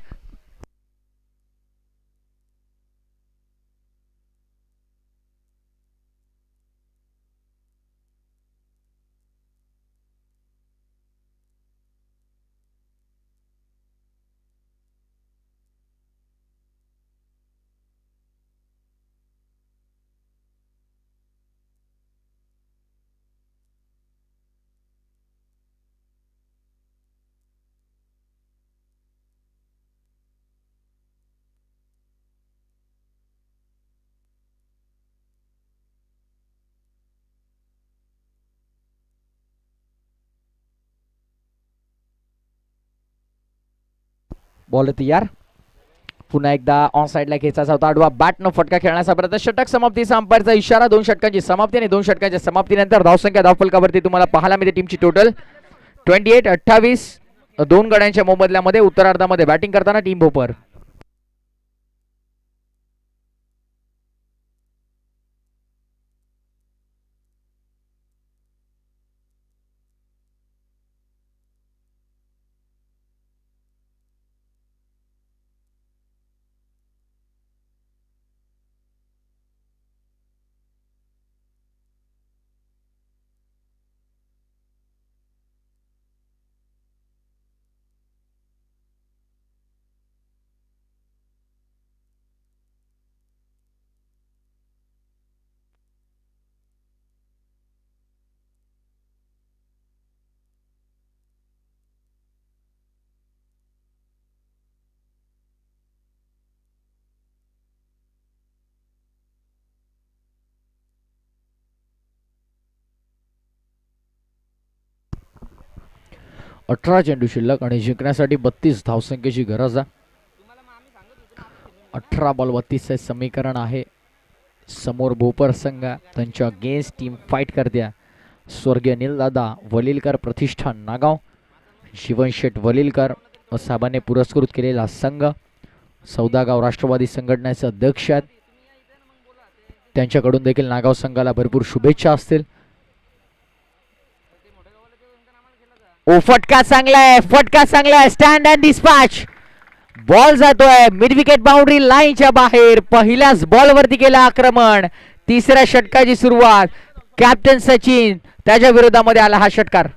बॉल तयार. पुन्हा एकदा ऑन साइडला खेचायचा होता. आडवा बॅटनं फटका खेळण्याचा प्रयत्न. षटक समाप्तीचा अंपायरचा इशारा. 2 षटकांची समाप्ती आणि 2 षटकांच्या समाप्तीनंतर धावसंख्या धावफलकावरती तुम्हाला पाहायला मिळते. टीमची टोटल 28-28. 2 गड्यांच्या मोबदल्यामध्ये उत्तरार्धामध्ये बॅटिंग करताना टीम भोपर. अठरा चेंडू शिल्लक आणि जिंकण्यासाठी 32 धावसंख्येची गरज आहे. 18 बॉल 32 चे समीकरण आहे. समोर भोपर संघ त्यांच्या अगेन्स्ट टीम फाईट करते. स्वर्गीय नीलदादा वलीलकर प्रतिष्ठान नागाव, जीवनशेठ वलीलकर साहेबांनी पुरस्कृत केलेला संघ, सौदागाव राष्ट्रवादी संघटनेचे अध्यक्ष आहेत. त्यांच्याकडून देखील नागाव संघाला भरपूर शुभेच्छा असतील. ओ फटका चांगला आहे, फटका चांगला आहे. Stand and dispatch. बॉल जातोय मिड विकेट बाउंड्री लाईनच्या बाहेर. पहिल्याच बॉल वरती केलं आक्रमण. तिसऱ्या षटकाची सुरुवात. कॅप्टन सचिन त्याच्या विरोधामध्ये आला हा षटकार.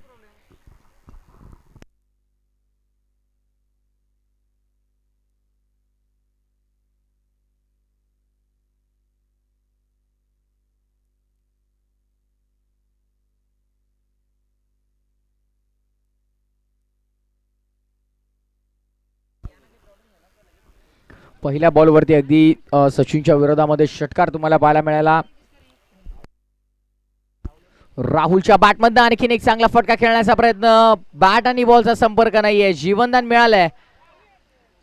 पहिल्या बॉलवरती अगदी सचिनच्या विरोधामध्ये षटकार तुम्हाला पाहायला मिळाला. राहुलच्या बॅटमधनं आणखीन एक चांगला फटका खेळण्याचा प्रयत्न. बॅट आणि बॉलचा संपर्क नाहीये. जीवनदान मिळालंय.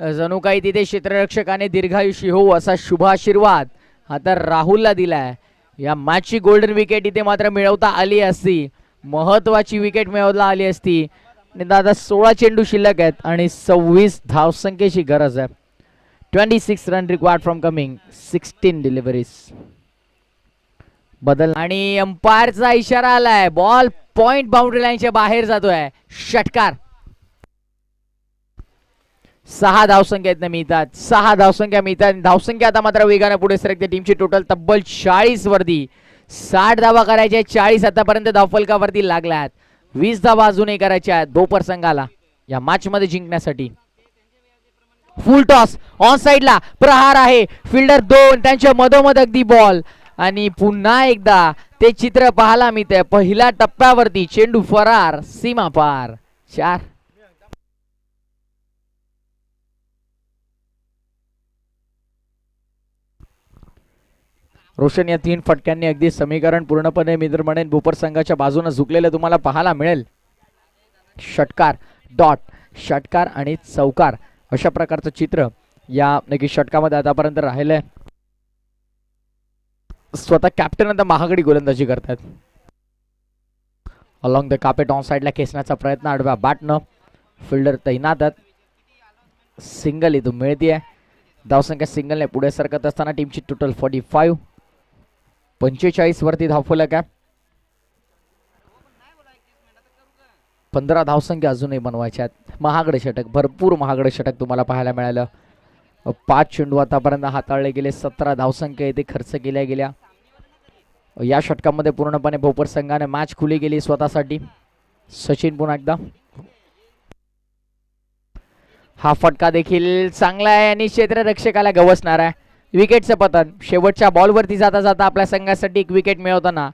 जणू काही तिथे क्षेत्ररक्षकाने दीर्घायुषी हो असा शुभ आशीर्वाद आता राहुलला दिलाय. या मॅचची गोल्डन विकेट इथे मात्र मिळवता आली असती. महत्वाची विकेट मिळवता आली असती. दादा 16 चेंडू शिल्लक आहेत आणि 26 धावसंख्येची गरज आहे. 26 run required from coming 16 deliveries. बदल आणि अंपायरचा इशारा आलाय. बॉल पॉइंट बाउंड्री लाईनच्या बाहेर जातोय. षटकार. 6 धावसंख्या आहेत मिळतात, 6 धावसंख्या मिळतात. धावसंख्या आता मात्र वेगाने पुढे सरकते. टीमची टोटल तब्बल 40 वरती. 60 धावा करायच्या, 40 आतापर्यंत धावफलकावरती लागल्यात. 20 धावा अजूनही करायच्या आहेत भोपर संघाला या मॅच मध्ये जिंकण्यासाठी. फुल टॉस ऑन साइडला प्रहार आहे. फिल्डर 2 त्यांच्या मधोमध अगदी बॉल आणि पुन्हा एकदा ते चित्र पाहायला मिळते. पहिल्या टप्प्यावरती चेंडू फरार, सीमा पार. 4 रोशन या 3 फटक्यांनी अगदी समीकरण पूर्णपणे मित्र म्हणेन भोपर संघाच्या बाजूने झुकलेलं तुम्हाला पाहायला मिळेल. षटकार, डॉट, षटकार आणि चौकार अशा प्रकारचं चित्र या नक्की षटकामध्ये आतापर्यंत राहिलंय. स्वतः कॅप्टन आता महागडी गोलंदाजी करतात. अलॉंग द कापेट ऑन साइडला खेचण्याचा प्रयत्न, आडव्या बॅटनं फिल्डर तैनात. सिंगल इथून मिळतीये. धावसंख्या सिंगलने पुढे सरकत असताना टीमची टोटल 45, 45 वरती धावफलक आहे. 15 धावसंख्या अजूनही बनवायच्या आहेत. महागडे षटक, भरपूर महागडे षटक तुम्हाला पाहायला मिळालं. 5 चेंडू आतापर्यंत हाताळले गेले, 17 धावसंख्या इथे खर्च केल्या गेल्या. या षटकामध्ये पूर्णपणे भोपर संघाने मॅच खुली गेली स्वतःसाठी. सचिन पुन्हा एकदा. हा फटका देखील चांगला आहे आणि क्षेत्ररक्षकाला गवसणार आहे. विकेटचं पतन शेवटच्या बॉलवरती जाता जाता आपल्या संघासाठी एक विकेट मिळवताना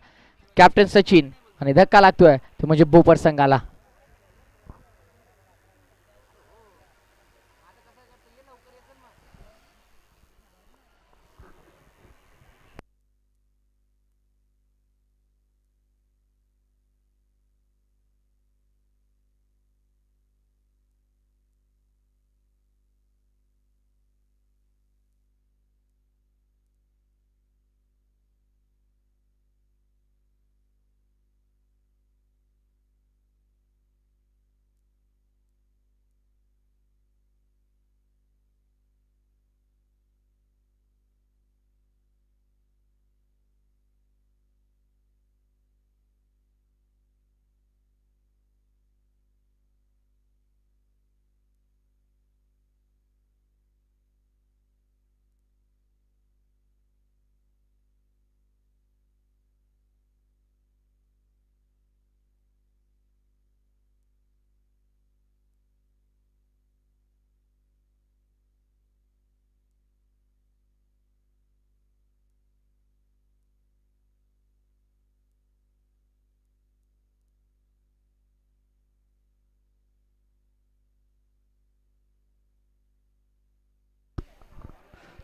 कॅप्टन सचिन आणि धक्का लागतोय तो म्हणजे भोपर संघाला.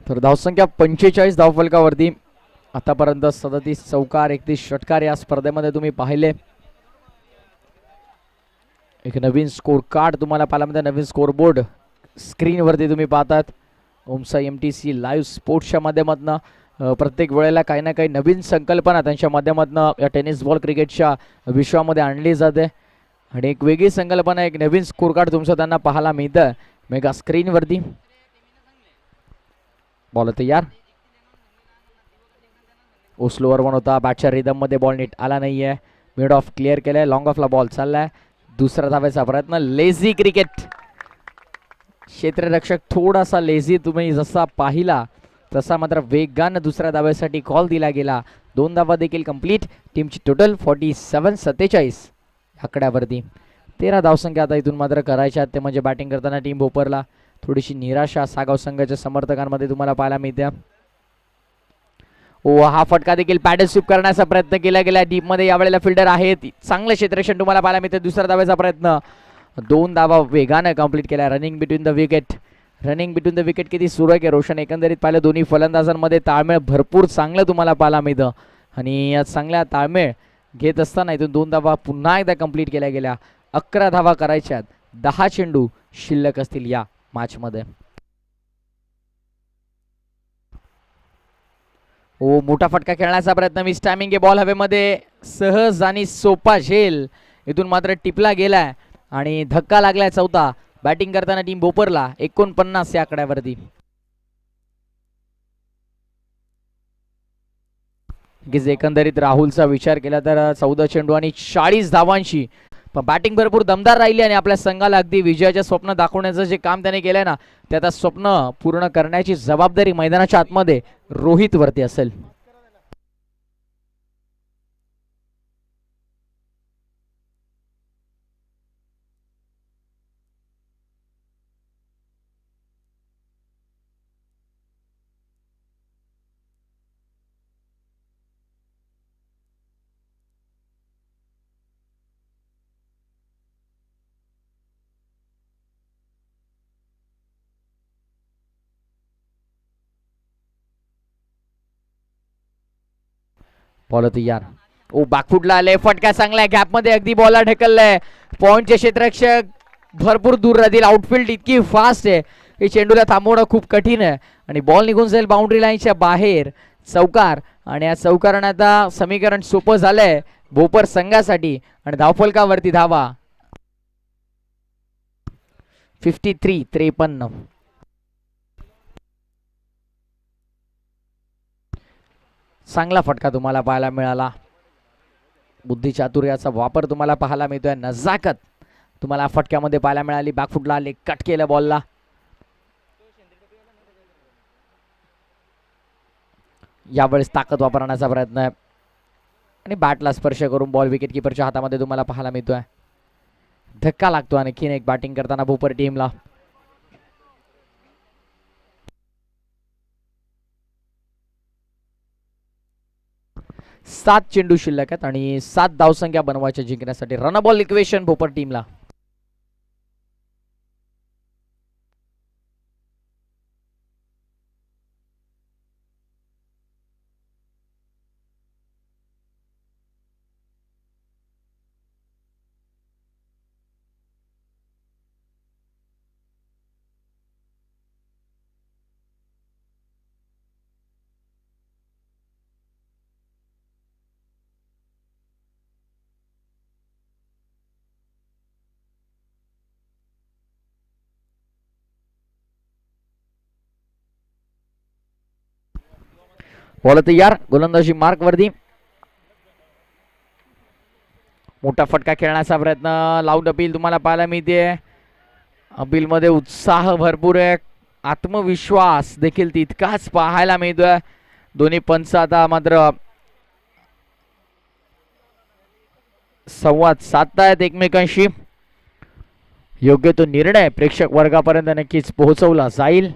तर धावसंख्या 45 धावफलकावरती. आतापर्यंत 37 चौकार, 31 षटकार या स्पर्धेमध्ये तुम्ही पाहिले. एक नवीन स्कोर कार्ड तुम्हाला पाहायला मिळतं, नवीन स्कोर बोर्ड स्क्रीनवरती तुम्ही पाहतात. ओमसा MTC लाईव्ह स्पोर्ट्सच्या माध्यमातून प्रत्येक वेळेला काही ना काही नवीन संकल्पना त्यांच्या माध्यमातून या टेनिस बॉल क्रिकेटच्या विश्वामध्ये आणली जाते आणि एक वेगळी संकल्पना, एक नवीन स्कोर कार्ड तुमचं त्यांना पाहायला मिळतं मेगा स्क्रीनवरती. बॉल तयार. स्लोअर वन होता, बॅटच्या रिदम मध्ये बॉल नीट आला नाहीये. मिड ऑफ क्लिअर केलाय, लॉंग ऑफला बॉल चाललाय. दुसरा धावायचा प्रयत्न, लेझी क्रिकेट. क्षेत्ररक्षक थोडासा लेझी तुम्ही जसा पाहिला तसा मात्र वेगानं दुसऱ्या धावेसाठी कॉल दिला गेला. 2 धावा देखील कंप्लीट. टीमची टोटल 47-47 आकड्यावरती. 13 धावसंख्या आता इथून मात्र करायच्या, ते म्हणजे बॅटिंग करताना टीम भोपरला थोडीशी निराशा सागाव संघाच्या समर्थकांमध्ये तुम्हाला पाहायला मिळते. हा फटका देखील पॅडल स्वीप करण्याचा प्रयत्न केला गेला. डीप मध्ये यावेळेला फिल्डर आहेत, चांगलं क्षेत्ररक्षण तुम्हाला पाहायला मिळते. दुसऱ्या धावेचा प्रयत्न, 2 धावा वेगानं कंप्लीट केला. Running between the wicket, running between the wicket किती सुरेख आहे रोशन. एकंदरीत पाहिलं दोन्ही फलंदाजांमध्ये ताळमेळ भरपूर चांगलं तुम्हाला पाहायला मिळतं आणि या चांगल्या ताळमेळ घेत असताना इथून 2 धावा पुन्हा एकदा कंप्लीट केल्या गेल्या. 11 धावा करायच्यात, 10 चेंडू शिल्लक असतील या मॅच मध्ये. मोठा फटका खेळण्याचा प्रयत्न, मिस टायमिंग आहे. बॉल हवेमध्ये सहज आणि सोपा झेल इथून मात्र टिपला गेलाय आणि धक्का लागलाय चौथा. बॅटिंग करताना टीम भोपरला 49 या आकड्यावरती. एकंदरीत राहुलचा विचार केला तर 14 चेंडू आणि 40 धावांची पण बॅटिंग भरपूर दमदार राहिली आणि आपल्या संघाला अगदी विजयाचे स्वप्न दाखवण्याचं जे काम त्याने केलंय ना, ते आता स्वप्न पूर्ण करण्याची जबाबदारी मैदानाच्या आतमध्ये रोहित वरती असेल. बॉल तयार. ओ बॅकफुटला आले, फटका चांगला गॅप मध्ये अगदी बॉलला ढकललाय. पॉइंटचे क्षेत्ररक्षक भरपूर दूर राहतील. आउटफील्ड इतकी फास्ट आहे की चेंडूला थांबवणं खूप कठीण आहे आणि बॉल निघून जाईल बाउंड्री लाईनच्या बाहेर. चौकार आणि या चौकाराने आता समीकरण सोपं झालंय भोपर संघासाठी आणि धावफलकावरती धावा 53-53. चांगला फटका तुम्हाला पाहायला मिळाला. बुद्धिचातुर्याचा वापर तुम्हाला पाहायला मिळतोय. नजाकत तुम्हाला फटक्यामध्ये पाहायला मिळाली. बॅकफुटला आले, कट केलं बॉलला. यावेळेस ताकद वापरण्याचा प्रयत्न आहे आणि बॅटला स्पर्श करून बॉल विकेट किपरच्या हातामध्ये तुम्हाला पाहायला मिळतोय. धक्का लागतो आणखीन एक बॅटिंग करताना भोपर टीमला. सात चेंडू शिल्लक आहेत आणि 7 धावसंख्या बनवायच्या जिंकण्यासाठी. रनबॉल इक्वेशन भोपर टीमला. बॉल तयार. गोलंदाजी मार्क वरती. मोठा फटका खेळण्याचा प्रयत्न. लाऊड अपील तुम्हाला पाहायला मिळते. अपील मध्ये उत्साह भरपूर आहे. आत्मविश्वास देखील तितकाच पाहायला मिळतोय. दोन्ही पंच आता मात्र संवाद साधतायत एकमेकांशी. योग्य तो निर्णय प्रेक्षक वर्गापर्यंत नक्कीच पोहोचवला जाईल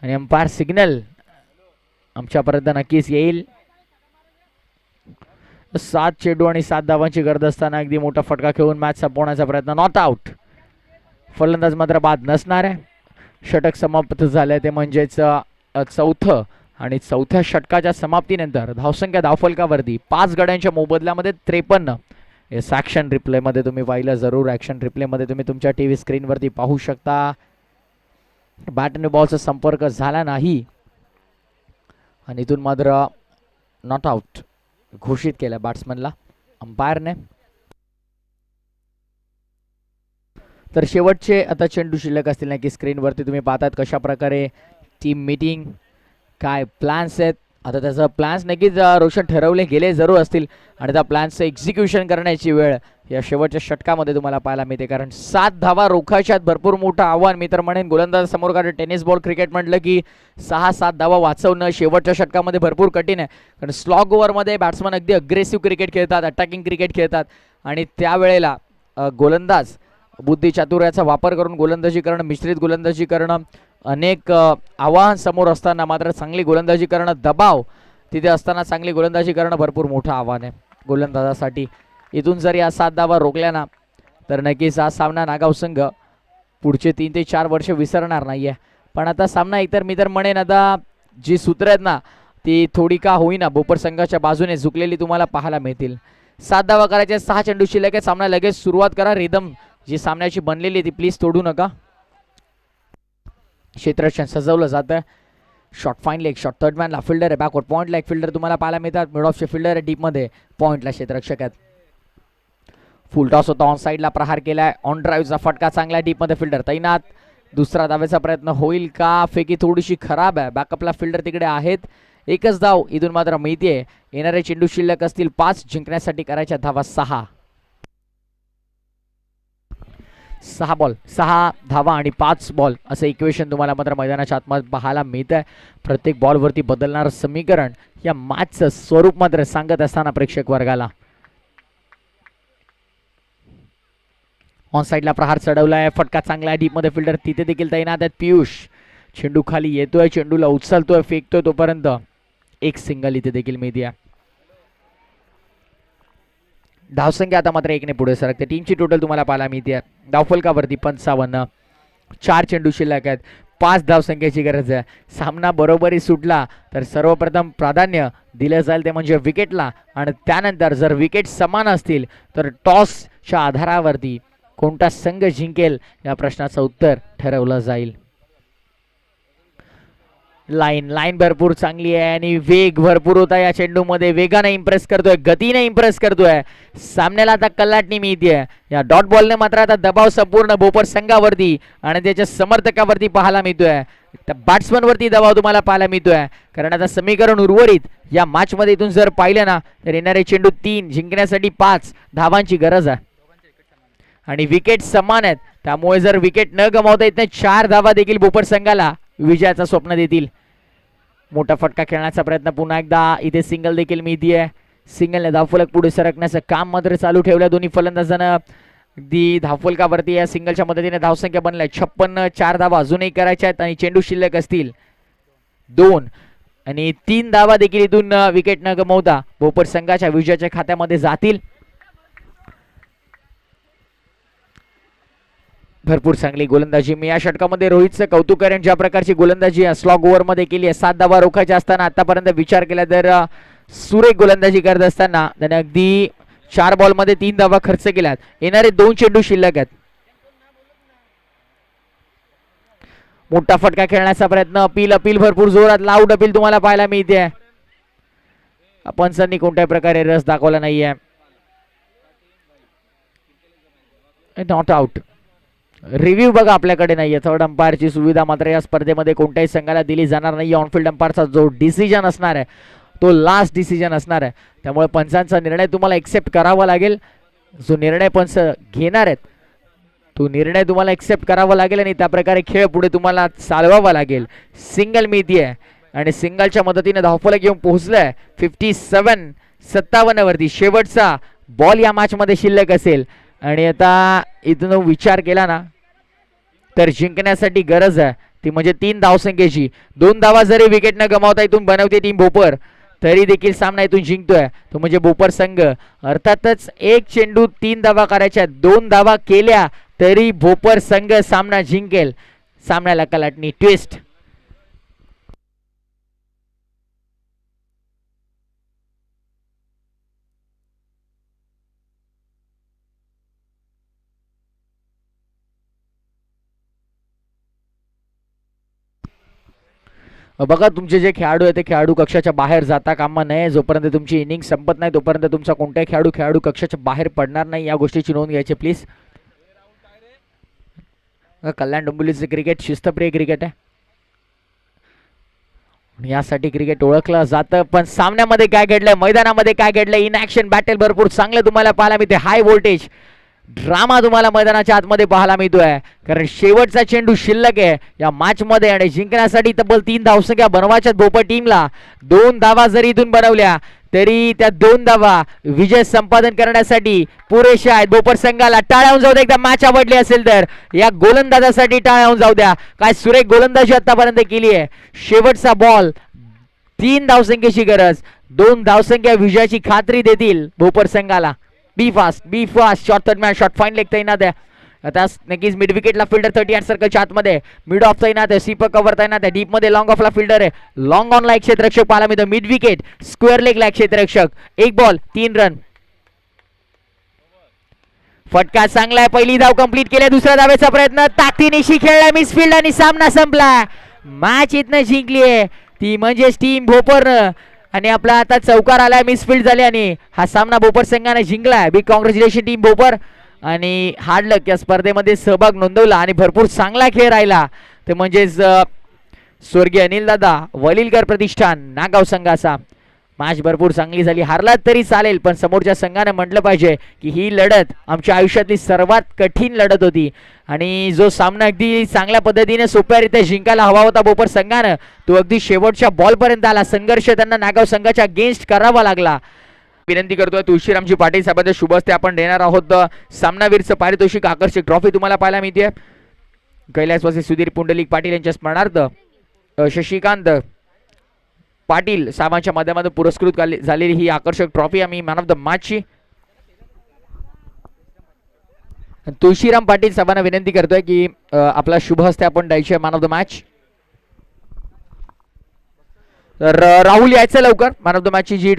आणि अंपायर सिग्नल आमच्यापर्यंत नक्कीच येईल. 7 चेंडू आणि 7 धावांची गरज असताना अगदी मोठा फटका खेळून मॅच संपवण्याचा प्रयत्न. Not out. फलंदाज मात्र बाद नसणार आहे. षटक समाप्त झालंय ते म्हणजेच चौथं आणि चौथ्या षटकाच्या समाप्तीनंतर धावसंख्या धावफलकावरती 5 गड्यांच्या मोबदल्यामध्ये 53. येस, ॲक्शन रिप्लेमध्ये तुम्ही पाहिलं जरूर. ॲक्शन रिप्लेमध्ये तुम्ही तुमच्या टीव्ही स्क्रीनवरती पाहू शकता. बॅट आणि बॉलचा संपर्क झाला नाही आणि इथून मात्र नॉट आउट घोषित केलं बॅट्समनला अंपायरने. तर शेवटचे आता चेंडू शिल्लक असतील ना की स्क्रीनवरती तुम्ही पाहतात कशा प्रकारे टीम मीटिंग, काय प्लॅन्स आहेत. आता त्याचं प्लॅन्स नक्कीच रोशन ठरवले गेले जरूर असतील आणि त्या प्लॅन्सचं एक्झिक्युशन करण्याची वेळ या शेवटच्या षटकामध्ये तुम्हाला पाहायला मिळते. कारण 7 धावा रोखायच्यात भरपूर मोठं आव्हान. मी तर म्हणेन गोलंदाज समोर कारण टेनिस बॉल क्रिकेट म्हटलं की 6-7 धावा वाचवणं शेवटच्या षटकामध्ये भरपूर कठीण आहे. कारण स्लॉग ओव्हरमध्ये बॅट्समन अगदी अग्रेसिव्ह क्रिकेट खेळतात, अटॅकिंग क्रिकेट खेळतात आणि त्यावेळेला गोलंदाज बुद्धिचातुर्याचा वापर करून गोलंदाजी करणं, मिश्रित गोलंदाजी करणं, अनेक आव्हान समोर असताना मात्र चांगली गोलंदाजी करणं, दबाव तिथे असताना चांगली गोलंदाजी करणं भरपूर मोठं आव्हान आहे गोलंदाजासाठी. इथून जर या 7 धावा रोखल्या ना तर नक्कीच हा सामना नागाव संघ पुढचे 3 ते 4 वर्ष विसरणार नाहीये. पण आता सामना एकतर मी तर म्हणेन आता जी सूत्र आहेत ना ती थोडी का होईना भोपर संघाच्या बाजूने झुकलेली तुम्हाला पाहायला मिळतील. 7 धावा करायचे, 6 चेंडू शिल्लक आहे. सामना लगेच सुरुवात करा. रिदम जी सामन्याची बनलेली ती प्लीज तोडू नका. क्षेत्ररक्षण सजवलं जातं. Short fine leg, short third मॅनला फिल्डर आहे. बॅकवर्ड पॉईंटला एक फिल्डर तुम्हाला पाहायला मिळतात. मिड ऑफचे फिल्डर आहे. डीपमध्ये पॉईंटला क्षेत्ररक्षक आहेत. फुल टॉस होता, ऑन साईडला प्रहार केलाय. ऑन ड्राईव्हचा फटका चांगला, डीपमध्ये फिल्डर तैनात. दुसरा धावेचा प्रयत्न होईल का? फेकी थोडीशी खराब आहे. बॅकअपला फिल्डर तिकडे आहेत. एकच धाव इथून मात्र मिळते. येणारे चेंडू शिल्लक असतील 5. जिंकण्यासाठी करायच्या धावा 6. 6 बॉल 6 धावा आणि 5 बॉल असं इक्वेशन तुम्हाला मात्र मैदानाच्या आतमध्ये पाहायला मिळत आहे. प्रत्येक बॉलवरती बदलणारं समीकरण या मॅचचं स्वरूप मात्र सांगत असताना प्रेक्षक वर्गाला. ऑन साईडला प्रहार चढवलाय, फटका चांगला आहे, डीप मध्ये फिल्डर तिथे देखील तैनात आहेत. पियुष चेंडू खाली येतोय, चेंडूला उचलतोय, फेकतोय, तोपर्यंत एक सिंगल इथे देखील मिळते. धावसंख्या आता मात्र 1 ने पुढे सरकते. टीमची टोटल तुम्हाला पाहायला मिळते धावफलकावरती 55. 4 चेंडू शिल्लक आहेत, 5 धावसंख्येची गरज आहे. सामना बरोबरी सुटला तर सर्वप्रथम प्राधान्य दिलं जाईल ते म्हणजे विकेटला, आणि त्यानंतर जर विकेट समान असतील तर टॉसच्या आधारावरती कोणता संघ जिंकेल या प्रश्नाचं उत्तर ठरवलं जाईल. लाईन भरपूर चांगली आहे आणि वेग भरपूर होता या चेंडूमध्ये. वेगाने इम्प्रेस करतोय, गतीने इम्प्रेस करतोय. सामन्याला आता कल्लाटणी मिळते. या डॉट बॉलने मात्र आता दबाव संपूर्ण भोपर संघावरती आणि त्याच्या समर्थकावरती पाहायला मिळतोय. त्या बॅट्समनवरती दबाव तुम्हाला पाहायला मिळतोय, कारण आता समीकरण उर्वरित या मॅच मध्ये इथून जर पाहिलं ना तर येणारे चेंडू 3 जिंकण्यासाठी 5 धावांची गरज आहे आणि विकेट समान आहेत. त्यामुळे जर विकेट न गमावता येत नाही 4 धावा देखील भोपर संघाला विजयाचं स्वप्न देतील. मोठा फटका खेळण्याचा प्रयत्न पुन्हा एकदा इथे सिंगल देखील मिळतीये. सिंगलने धावफलक पुढे सरकण्याचं काम मात्र चालू ठेवलं. दोन्ही फलंदाजांना अगदी धावफलकावरती या सिंगलच्या मदतीने धावसंख्या बनल्या 56. 4 धावा अजूनही करायच्या आहेत आणि चेंडू शिल्लक असतील 2 आणि 3 धावा देखील इथून विकेट न गमावता भोपर संघाच्या विजयाच्या खात्यामध्ये जातील. भरपूर चांगली गोलंदाजी. मी या षटकामध्ये रोहितचं कौतुक करेन. ज्या प्रकारची गोलंदाजी स्लॉग ओव्हर मध्ये केली आहे, 7 धावा रोखायच्या असताना आतापर्यंत विचार केला तर सुरेख गोलंदाजी करत असताना त्याने अगदी 4 बॉल मध्ये 3 धावा खर्च केल्यात. येणारे 2 चेंडू शिल्लक आहेत. मोठा फटका खेळण्याचा प्रयत्न, अपील भरपूर जोरात, लाऊड अपील तुम्हाला पाहायला मिळते. पंचांनी कोणत्याही प्रकारे रस दाखवला नाहीये. Not out. रिव्ह्यू बघा आपल्याकडे नाहीये. थर्ड अंपायरची सुविधा मात्र या स्पर्धेमध्ये कोणत्याही संघाला दिली जाणार नाही. ऑनफिल्ड अंपायरचा जो डिसिजन असणार आहे तो लास्ट डिसिजन असणार आहे. त्यामुळे पंचांचा निर्णय तुम्हाला एक्सेप्ट करावा लागेल. जो निर्णय पंच घेणार आहेत तो निर्णय तुम्हाला एक्सेप्ट करावा लागेल आणि त्या प्रकारे खेळ पुढे तुम्हाला चालवावा लागेल. सिंगल मिळतीये आणि सिंगलच्या मदतीने धावफलक येऊन पोहोचलंय 57 वरती. शेवटचा बॉल या मॅच मध्ये शिल्लक असेल आणि आता इथून विचार केला ना तर जिंकण्यासाठी गरज आहे ती म्हणजे 3 धावसंख्येची. 2 धावा जरी विकेट न गमावता इथून बनवते टीम भोपर तरी देखील सामना इथून जिंकतोय तो म्हणजे भोपर संघ. अर्थातच एक चेंडू 3 धावा करायच्या, 2 धावा केल्या तरी भोपर संघ सामना जिंकेल. सामन्याला कलाटणी ट्विस्ट. बघा तुमचे जे खेळाडू आहेत ते खेळाडू कक्षाच्या बाहेर जाता कामा नये. जोपर्यंत तुमची इनिंग संपत नाही तोपर्यंत तुमचा कोणताही खेळाडू कक्षाच्या बाहेर पडणार नाही. या गोष्टीची नोंद घ्यायची प्लीज. कल्याण डोंबिवलीचे क्रिकेट शिस्तप्रिय क्रिकेट आहे. यासाठी क्रिकेट ओळखलं जातं. पण सामन्यामध्ये काय घडलंय, मैदानामध्ये काय घडलंय, इन ऍक्शन बॅटल भरपूर चांगलं तुम्हाला पाहायला मिळते. हाय व्होल्टेज ड्रामा तुम्हाला मैदानाच्या आतमध्ये पाहायला मिळतोय, कारण शेवटचा चेंडू शिल्लक आहे या मॅच मध्ये आणि जिंकण्यासाठी तब्बल 3 धावसंख्या बनवायच्या भोपर टीमला. 2 धावा जरी इथून बनवल्या तरी त्या 2 धावा विजय संपादन करण्यासाठी पुरेशा आहेत. भोपर संघाला टाळ्या होऊन जाऊ द्या. एकदा मॅच आवडली असेल तर या गोलंदाजासाठी टाळ्या होऊन जाऊ द्या. काय सुरेख गोलंदाजी आतापर्यंत केली आहे. शेवटचा बॉल, 3 धावसंख्येची गरज, 2 धावसंख्या विजयाची खात्री देतील भोपर संघाला. बी fast shot third shot fine leg तैनात आहे. आता नक्कीच मिड विकेटला फिल्डर 38 सर्कलच्या आतमध्ये, मिड ऑफ तैनात आहे, सीपर कव्हर तैनात आहे, डीप मध्ये लॉंग ऑफला फिल्डर आहे, लॉंग ऑनला एक क्षेत्ररक्षक पाहायला मिळतो. मिड विकेट स्क्वेअर लेगला एक क्षेत्ररक्षक. 1 बॉल 3 रन. फटका चांगला आहे. पहिली धाव कंप्लीट केली. दुसऱ्या धावेचा प्रयत्न ताकदीनिशी खेळला, मिसफिल्ड आणि सामना संपला. मॅच इथनं जिंकली आहे ती म्हणजे टीम भोपर आणि आपला आता चौकार आलाय, मिसफिल्ड झाले आणि हा सामना भोपर संघाने जिंकलाय. Big congratulation team Bhopar. आणि हार्ड लक या स्पर्धेमध्ये सहभाग नोंदवला आणि भरपूर चांगला खेळ राहिला ते म्हणजेच स्वर्गीय अनिल दादा वलिलकर प्रतिष्ठान नागाव संघाचा. मॅच भरपूर चांगली झाली. हारलात तरी चालेल, पण समोरच्या संघाने म्हटलं पाहिजे की ही लढत आमच्या आयुष्यातली सर्वात कठीण लढत होती आणि जो सामना अगदी चांगल्या पद्धतीने सोप्यारित्या जिंकायला हवा होता बोपर संघानं, तो अगदी शेवटच्या बॉलपर्यंत आला. संघर्ष त्यांना नागाव संघाच्या अगेन्स्ट करावा लागला. विनंती करतोय तुळशीरामजी पाटील साहेबांच्या शुभ हस्ते आपण देणार आहोत सामनावीरचं पारितोषिक आकर्षक ट्रॉफी तुम्हाला पाहायला मिळते. कैलासवासी सुधीर पुंडलिक पाटील यांच्या स्मरणार्थ शशिकांत पाटील साहेबांच्या माध्यमातून पुरस्कृत झालेली ही आकर्षक ट्रॉफी आम्ही मॅन ऑफ द मॅचची तुळशीराम पाटील साहेबांना विनंती करतोय की आपला शुभ हस्ते आपण द्यायचे मॅन ऑफ द मॅच. तर राहुल यायचं लवकर. मॅन ऑफ द मॅचची जी